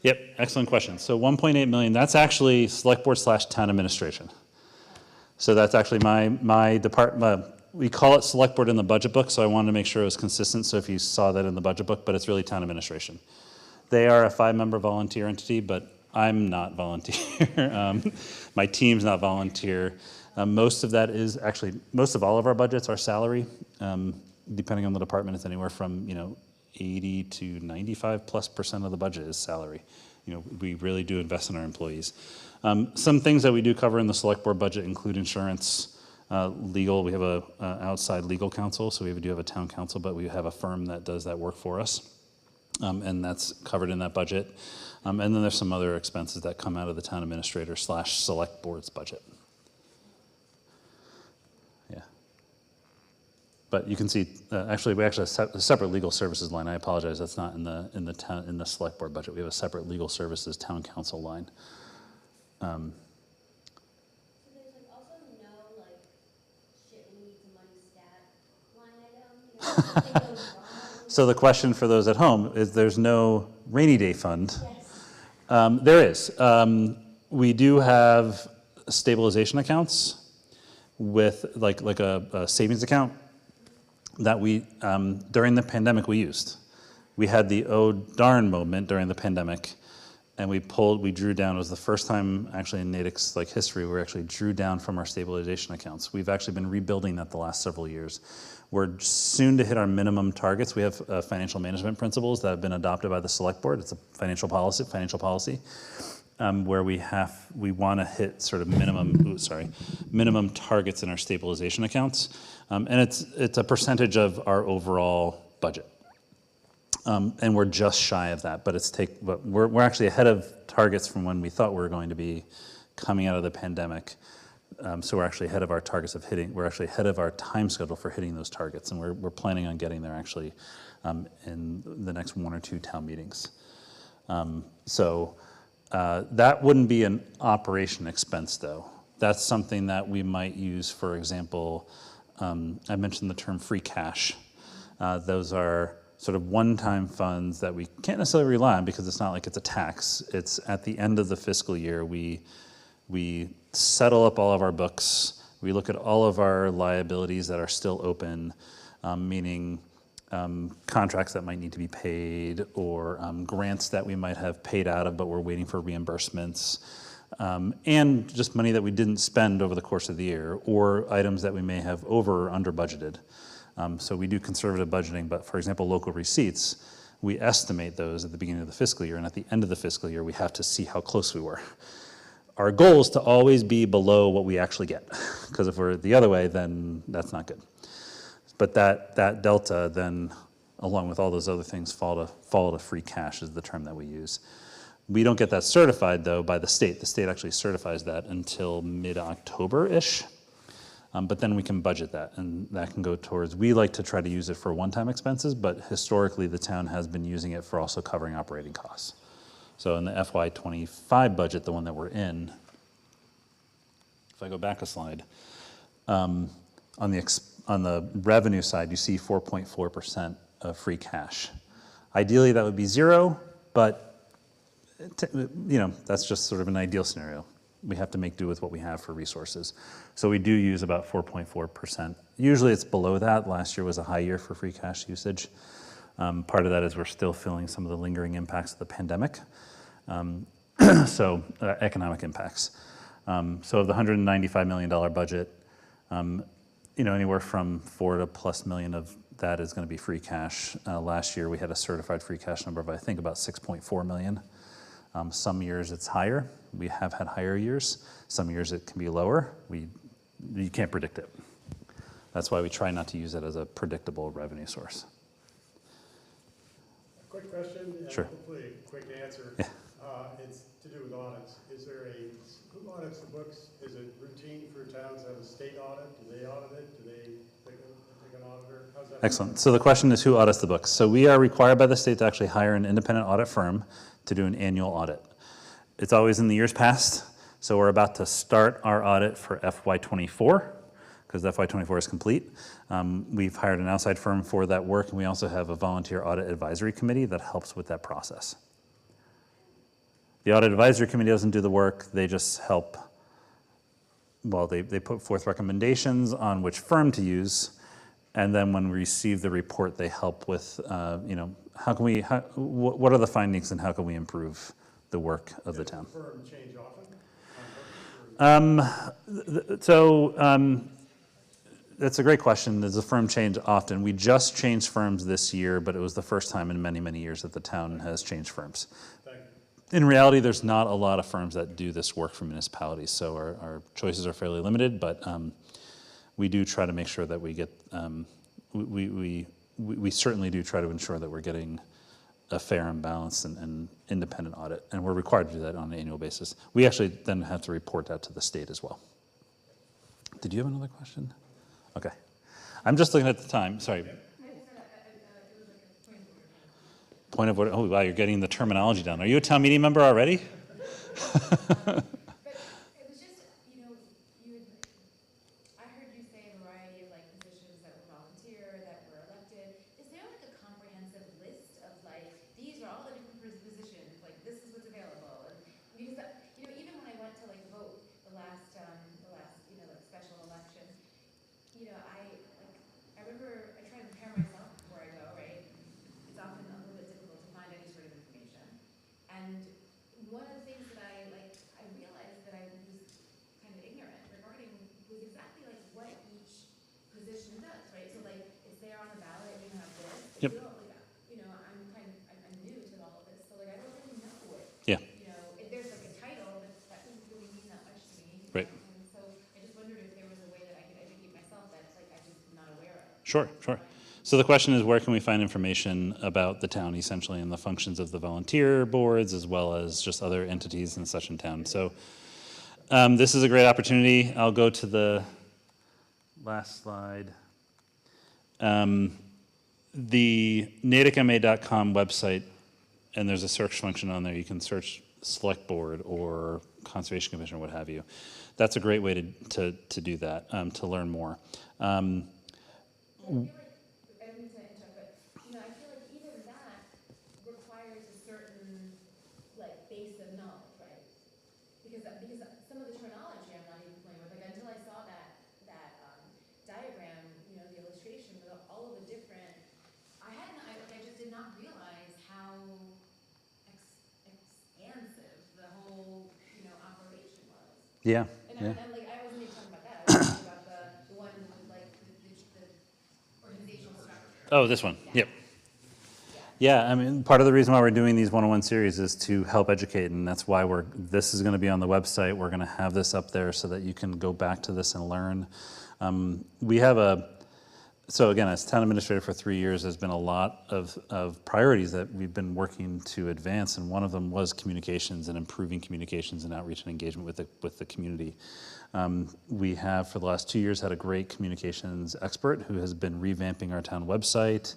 Yep, excellent question. So 1.8 million, that's actually select board / town administration. So that's actually my department. We call it select board in the budget book, so I wanted to make sure it was consistent. So if you saw that in the budget book, but it's really town administration. They are a 5-member volunteer entity, but I'm not volunteer. My team's not volunteer. Most of that is actually, most of all of our budgets are salary. Depending on the department, it's anywhere from 80 to 95+% of the budget is salary. We really do invest in our employees. Some things that we do cover in the select board budget include insurance, legal. We have a outside legal counsel, so we do have a town counsel, but we have a firm that does that work for us, and that's covered in that budget. And then there's some other expenses that come out of the town administrator / select board's budget. But you can see, actually, we actually have a separate legal services line. I apologize, that's not in the select board budget. We have a separate legal services town council line. So there's also no shit we need some money stat line item. Something goes wrong. So the question for those at home is, there's no rainy day fund. Yes. There is. We do have stabilization accounts. with like a savings account that we, during the pandemic, we used. We had the oh darn moment during the pandemic, and we drew down. It was the first time actually in Natick's like history we actually drew down from our stabilization accounts. We've actually been rebuilding that the last several years. We're soon to hit our minimum targets. We have financial management principles that have been adopted by the select board. It's a financial policy. Where we want to hit sort of minimum targets in our stabilization accounts, and it's a percentage of our overall budget, and we're just shy of that. But we're actually ahead of targets from when we thought we were going to be coming out of the pandemic. So we're actually ahead of our targets of hitting. We're actually ahead of our time schedule for hitting those targets, and we're planning on getting there actually in the next 1 or 2 town meetings. That wouldn't be an operation expense, though. That's something that we might use, for example, I mentioned the term free cash. Those are sort of one-time funds that we can't necessarily rely on because it's not like it's a tax. It's at the end of the fiscal year, we settle up all of our books. We look at all of our liabilities that are still open, meaning contracts that might need to be paid, or grants that we might have paid out of but we're waiting for reimbursements, and just money that we didn't spend over the course of the year, or items that we may have over or under budgeted. So we do conservative budgeting, but for example, local receipts, we estimate those at the beginning of the fiscal year, and at the end of the fiscal year, we have to see how close we were. Our goal is to always be below what we actually get, because if we're the other way, then that's not good. But that delta then, along with all those other things, fall to free cash is the term that we use. We don't get that certified, though, by the state. The state actually certifies that until mid-October-ish. But then we can budget that, and that can go towards, we like to try to use it for one-time expenses, but historically the town has been using it for also covering operating costs. So in the FY25 budget, the one that we're in, if I go back a slide, on the revenue side, you see 4.4% of free cash. Ideally, that would be 0, but that's just sort of an ideal scenario. We have to make do with what we have for resources. So we do use about 4.4%. Usually it's below that. Last year was a high year for free cash usage. Part of that is we're still feeling some of the lingering impacts of the pandemic. Economic impacts. So of the $195 million budget, anywhere from $4 to plus million of that is going to be free cash. Last year we had a certified free cash number of I think about 6.4 million. Some years it's higher. We have had higher years. Some years it can be lower. You can't predict it. That's why we try not to use it as a predictable revenue source. A quick question, and Sure. hopefully a quick answer. Yeah. It's to do with audits. Who audits the books? Is it routine for towns to have a state audit? Do they audit it? Do they pick an auditor? How's that? Excellent. So the question is, who audits the books? So we are required by the state to actually hire an independent audit firm to do an annual audit. It's always in the years past. So we're about to start our audit for FY24, because FY24 is complete. We've hired an outside firm for that work, and we also have a volunteer audit advisory committee that helps with that process. The audit advisory committee doesn't do the work, they just help. Well, they put forth recommendations on which firm to use, and then when we receive the report, they help with, what are the findings and how can we improve the work of the town? Does the firm change often? That's a great question. Does the firm change often? We just changed firms this year, but it was the first time in many, many years that the town has changed firms. Thank you. In reality, there's not a lot of firms that do this work for municipalities, so our choices are fairly limited, but we do try to make sure that we get, we certainly do try to ensure that we're getting a fair and balanced and independent audit, and we're required to do that on an annual basis. We actually then have to report that to the state as well. Did you have another question? Okay. I'm just looking at the time, sorry. Point of order. Oh, wow, you're getting the terminology down. Are you a town meeting member already? But it was just, I heard you say a variety of positions that were volunteer, that were elected. Is there a comprehensive list of these are all the different positions, this is what's available? And because even when I went to vote the last special elections, remember, I try to prepare myself before I go, right? It's often a little bit difficult to find any sort of information. And one of the things that I realized that I was kind of ignorant regarding was exactly like what each position does, right? So like, it's there on the ballot, and you have this. But Yep. you don't, like, you know, I'm new to all of this, so like, I don't really know what, Yeah. you know, if there's like a title, but that doesn't really mean that much to me. Right. And so I just wondered if there was a way that I could educate myself that like I'm just not aware of. Sure, sure. So the question is, where can we find information about the town, essentially, and the functions of the volunteer boards, as well as just other entities and such in town? So this is a great opportunity. I'll go to the last slide. The natickma.com website, and there's a search function on there. You can search select board or conservation commission or what have you. That's a great way to do that, to learn more. I feel like, I don't mean to interrupt, but, you know, I feel like even that requires a certain, like, base of knowledge, right? Because some of the terminology I'm not even familiar with, like, until I saw that diagram, you know, the illustration with all of the different, I just did not realize how expansive the whole, you know, operation was. Yeah, And yeah. and like, I wasn't even talking about that, I was talking about the one with like the organizational structure. Oh, this one. Yep. Yeah, I mean, part of the reason why we're doing these one-on-one series is to help educate, and that's why this is going to be on the website. We're going to have this up there so that you can go back to this and learn. So again, as town administrator for 3 years, there's been a lot of priorities that we've been working to advance, and one of them was communications and improving communications and outreach and engagement with the community. We have, for the last 2 years, had a great communications expert who has been revamping our town website.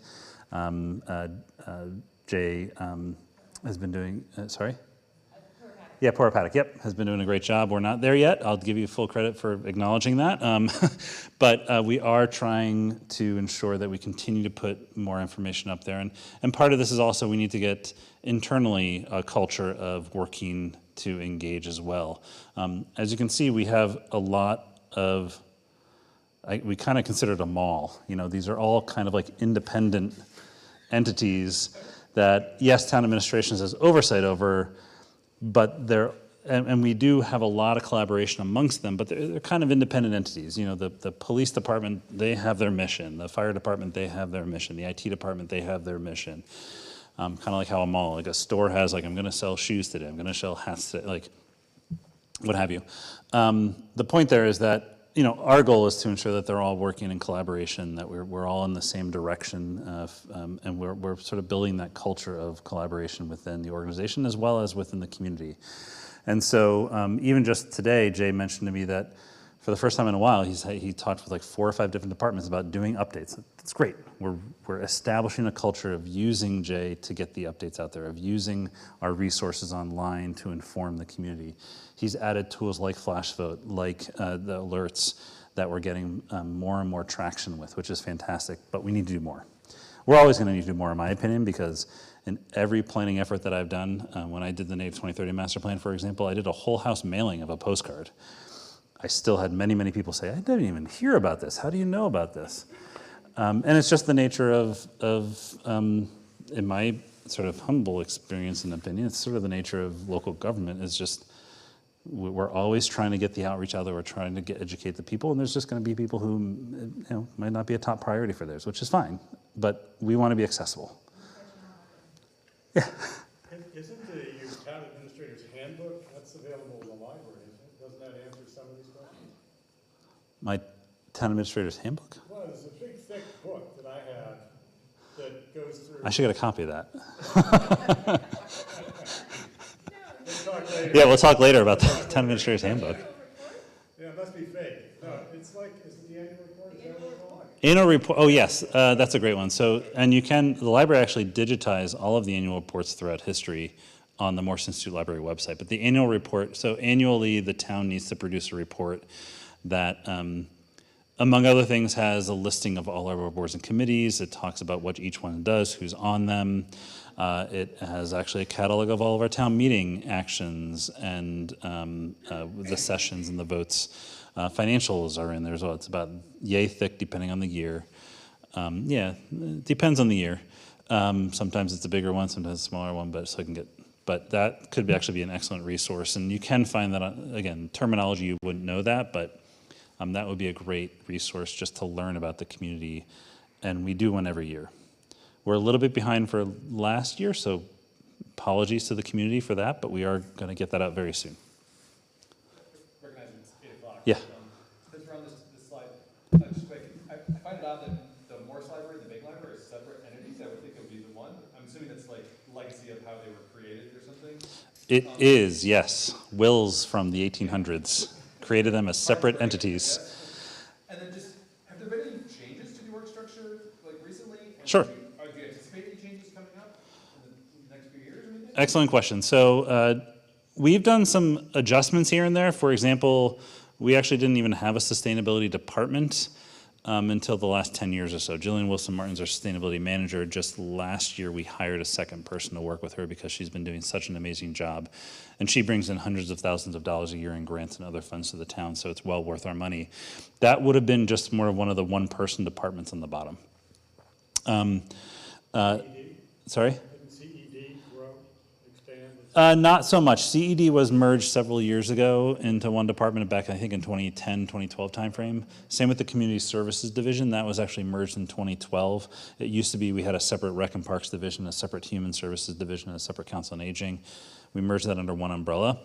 Jay has been doing, sorry? Yeah, Poor Paddock, yep, has been doing a great job. We're not there yet. I'll give you full credit for acknowledging that. But we are trying to ensure that we continue to put more information up there. And part of this is also we need to get internally a culture of working to engage as well. As you can see, we have a lot of, we kind of consider it a mall. You know, these are all kind of like independent entities that, yes, town administration has oversight over, but and we do have a lot of collaboration amongst them, but they're kind of independent entities. You know, the police department, they have their mission. The fire department, they have their mission. The IT department, they have their mission. Kind of like how a mall, like a store has, like, I'm going to sell shoes today, I'm going to sell hats today, like, what have you. The point there is that, you know, our goal is to ensure that they're all working in collaboration, that we're all in the same direction, and we're sort of building that culture of collaboration within the organization as well as within the community. And so even just today, Jay mentioned to me that for the first time in a while, he talked with like 4 or 5 different departments about doing updates. That's great. We're establishing a culture of using Jay to get the updates out there, of using our resources online to inform the community. He's added tools like FlashVote, like the alerts that we're getting more and more traction with, which is fantastic, but we need to do more. We're always going to need to do more, in my opinion, because in every planning effort that I've done, when I did the Natick 2030 master plan, for example, I did a whole house mailing of a postcard. I still had many, many people say, I didn't even hear about this. How do you know about this? And it's just the nature of in my sort of humble experience and opinion, it's sort of the nature of local government is just, we're always trying to get the outreach out there. We're trying to educate the people, and there's just going to be people who, you know, might not be a top priority for theirs, which is fine. But we want to be accessible. Yeah. Isn't the town administrator's handbook, that's available in the library, isn't it? Doesn't that answer some of these questions? My town administrator's handbook? Well, there's a big thick book that I have that goes through. I should get a copy of that. We'll talk later. Yeah, we'll talk later about the town administrator's handbook. Yeah, it must be fake. No, it's like, is it the annual report? Is that what it's called? Annual report, oh yes, that's a great one. So, and the library actually digitized all of the annual reports throughout history on the Morse Institute Library website. But the annual report, so annually the town needs to produce a report that, among other things, has a listing of all our boards and committees. It talks about what each one does, who's on them. It has actually a catalog of all of our town meeting actions and the sessions and the votes. Financials are in there as well. It's about yay thick depending on the year. Yeah, it depends on the year. Sometimes it's a bigger one, sometimes a smaller one, but that could actually be an excellent resource. And you can find that, again, terminology, you wouldn't know that, but that would be a great resource just to learn about the community. And we do one every year. We're a little bit behind for last year, so apologies to the community for that, but we are going to get that out very soon. Recognizing it's 8 o'clock. Yeah. Since we're on this slide, just quick, I find it odd that the Morse Library and the Big Library are separate entities. I would think it would be the one. I'm assuming that's like legacy of how they were created or something. It is, yes. Wills from the 1800s created them as separate entities. And then just, have there been any changes to the org structure like recently? And Sure. Do you anticipate any changes coming up in the next few years or anything? Excellent question. So we've done some adjustments here and there. For example, we actually didn't even have a sustainability department until the last 10 years or so. Jillian Wilson-Martin's our sustainability manager. Just last year, we hired a second person to work with her because she's been doing such an amazing job. And she brings in hundreds of thousands of dollars a year in grants and other funds to the town, so it's well worth our money. That would have been just more of one of the one-person departments on the bottom. Sorry? Didn't CED grow, expand? Not so much. CED was merged several years ago into one department back, I think, in 2010, 2012 timeframe. Same with the Community Services Division. That was actually merged in 2012. It used to be we had a separate Rec and Parks Division, a separate Human Services Division, and a separate Council on Aging. We merged that under one umbrella.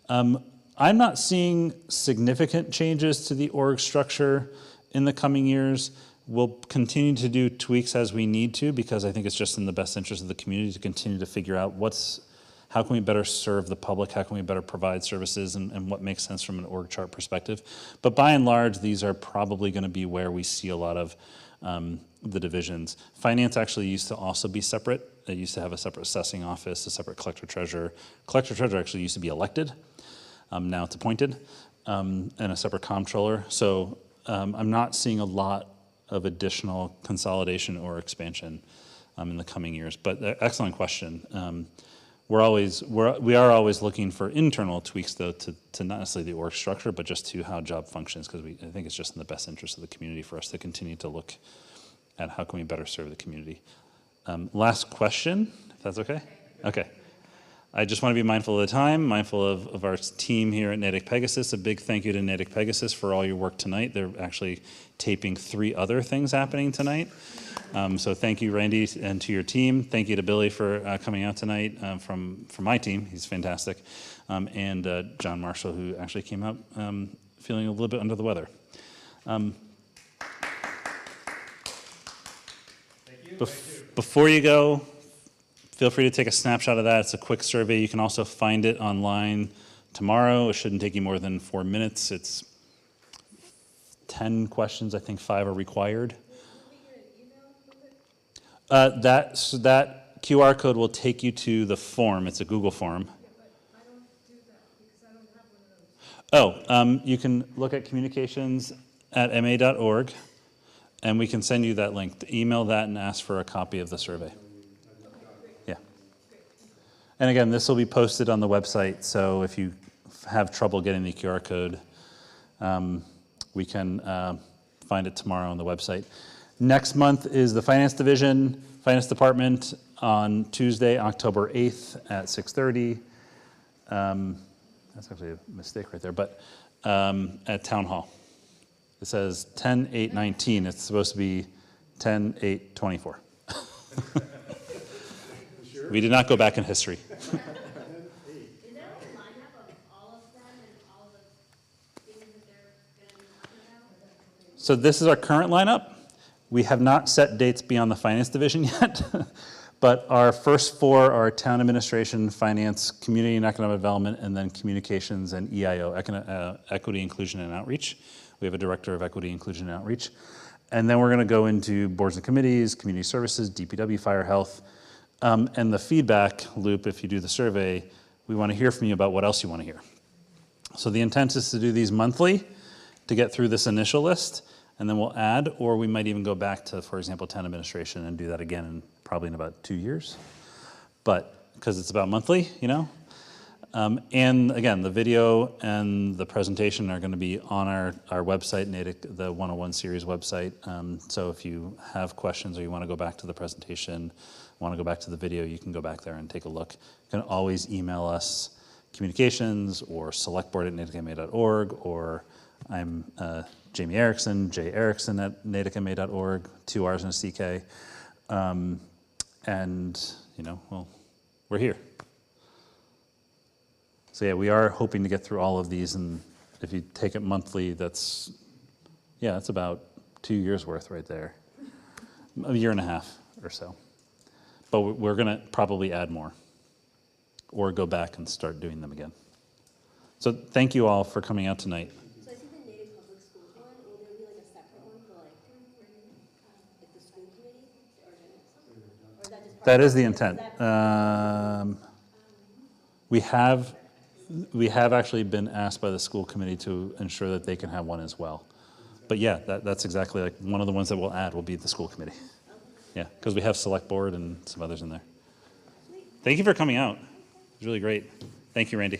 I'm not seeing significant changes to the org structure in the coming years. We'll continue to do tweaks as we need to because I think it's just in the best interest of the community to continue to figure out how can we better serve the public, how can we better provide services, and what makes sense from an org chart perspective. But by and large, these are probably going to be where we see a lot of the divisions. Finance actually used to also be separate. It used to have a separate assessing office, a separate collector-treasurer. Collector-treasurer actually used to be elected. Now it's appointed, and a separate comptroller. So I'm not seeing a lot of additional consolidation or expansion in the coming years. But excellent question. We are always looking for internal tweaks, though, to not necessarily the org structure, but just to how job functions, because I think it's just in the best interest of the community for us to continue to look at how can we better serve the community. Last question, if that's okay? Okay. I just want to be mindful of the time, mindful of our team here at Natick Pegasus. A big thank you to Natick Pegasus for all your work tonight. They're actually taping 3 other things happening tonight. So thank you, Randy, and to your team. Thank you to Billy for coming out tonight from my team. He's fantastic. And John Marshall, who actually came out feeling a little bit under the weather. Thank you. Before you go, feel free to take a snapshot of that. It's a quick survey. You can also find it online tomorrow. It shouldn't take you more than 4 minutes. It's 10 questions. I think 5 are required. That QR code will take you to the form. It's a Google form. Yeah, but I don't do that because I don't have one of those. You can look at communications@ma.org, and we can send you that link. Email that and ask for a copy of the survey. Yeah. And again, this will be posted on the website, so if you have trouble getting the QR code, we can find it tomorrow on the website. Next month is the Finance Division, Finance Department on Tuesday, October 8th at 6:30. That's actually a mistake right there, but at Town Hall. It says 10/8/19. It's supposed to be 10/8/24. We did not go back in history. Is there like a lineup of all of them and all the things that they're gonna be talking about? So this is our current lineup. We have not set dates beyond the Finance Division yet, but our first 4 are Town Administration, Finance, Community and Economic Development, and then Communications and EIO, Equity, Inclusion, and Outreach. We have a Director of Equity, Inclusion, and Outreach. And then we're going to go into boards and committees, community services, DPW, fire, health. And the feedback loop, if you do the survey, we want to hear from you about what else you want to hear. So the intent is to do these monthly to get through this initial list, and then we'll add, or we might even go back to, for example, town administration and do that again probably in about 2 years. But, because it's about monthly, you know? And again, the video and the presentation are going to be on our website, Natick, the 101 series website. So if you have questions or you want to go back to the presentation, want to go back to the video, you can go back there and take a look. You can always email us communications or selectboard@natickma.org, or I'm Jamie Erickson, jerickson@natickma.org, 2 R's and a CK. And, you know, well, we're here. So yeah, we are hoping to get through all of these, and if you take it monthly, that's about 2 years worth right there. A year and a half or so. But we're gonna probably add more, or go back and start doing them again. So thank you all for coming out tonight. So I see the Natick Public Schools one, will there be like a separate one for like the school committee, or is that just part That of is the intent. We have actually been asked by the school committee to ensure that they can have one as well. But yeah, that's exactly like one of the ones that we'll add will be the school committee. Yeah, because we have select board and some others in there. Thank you for coming out. It was really great. Thank you, Randy.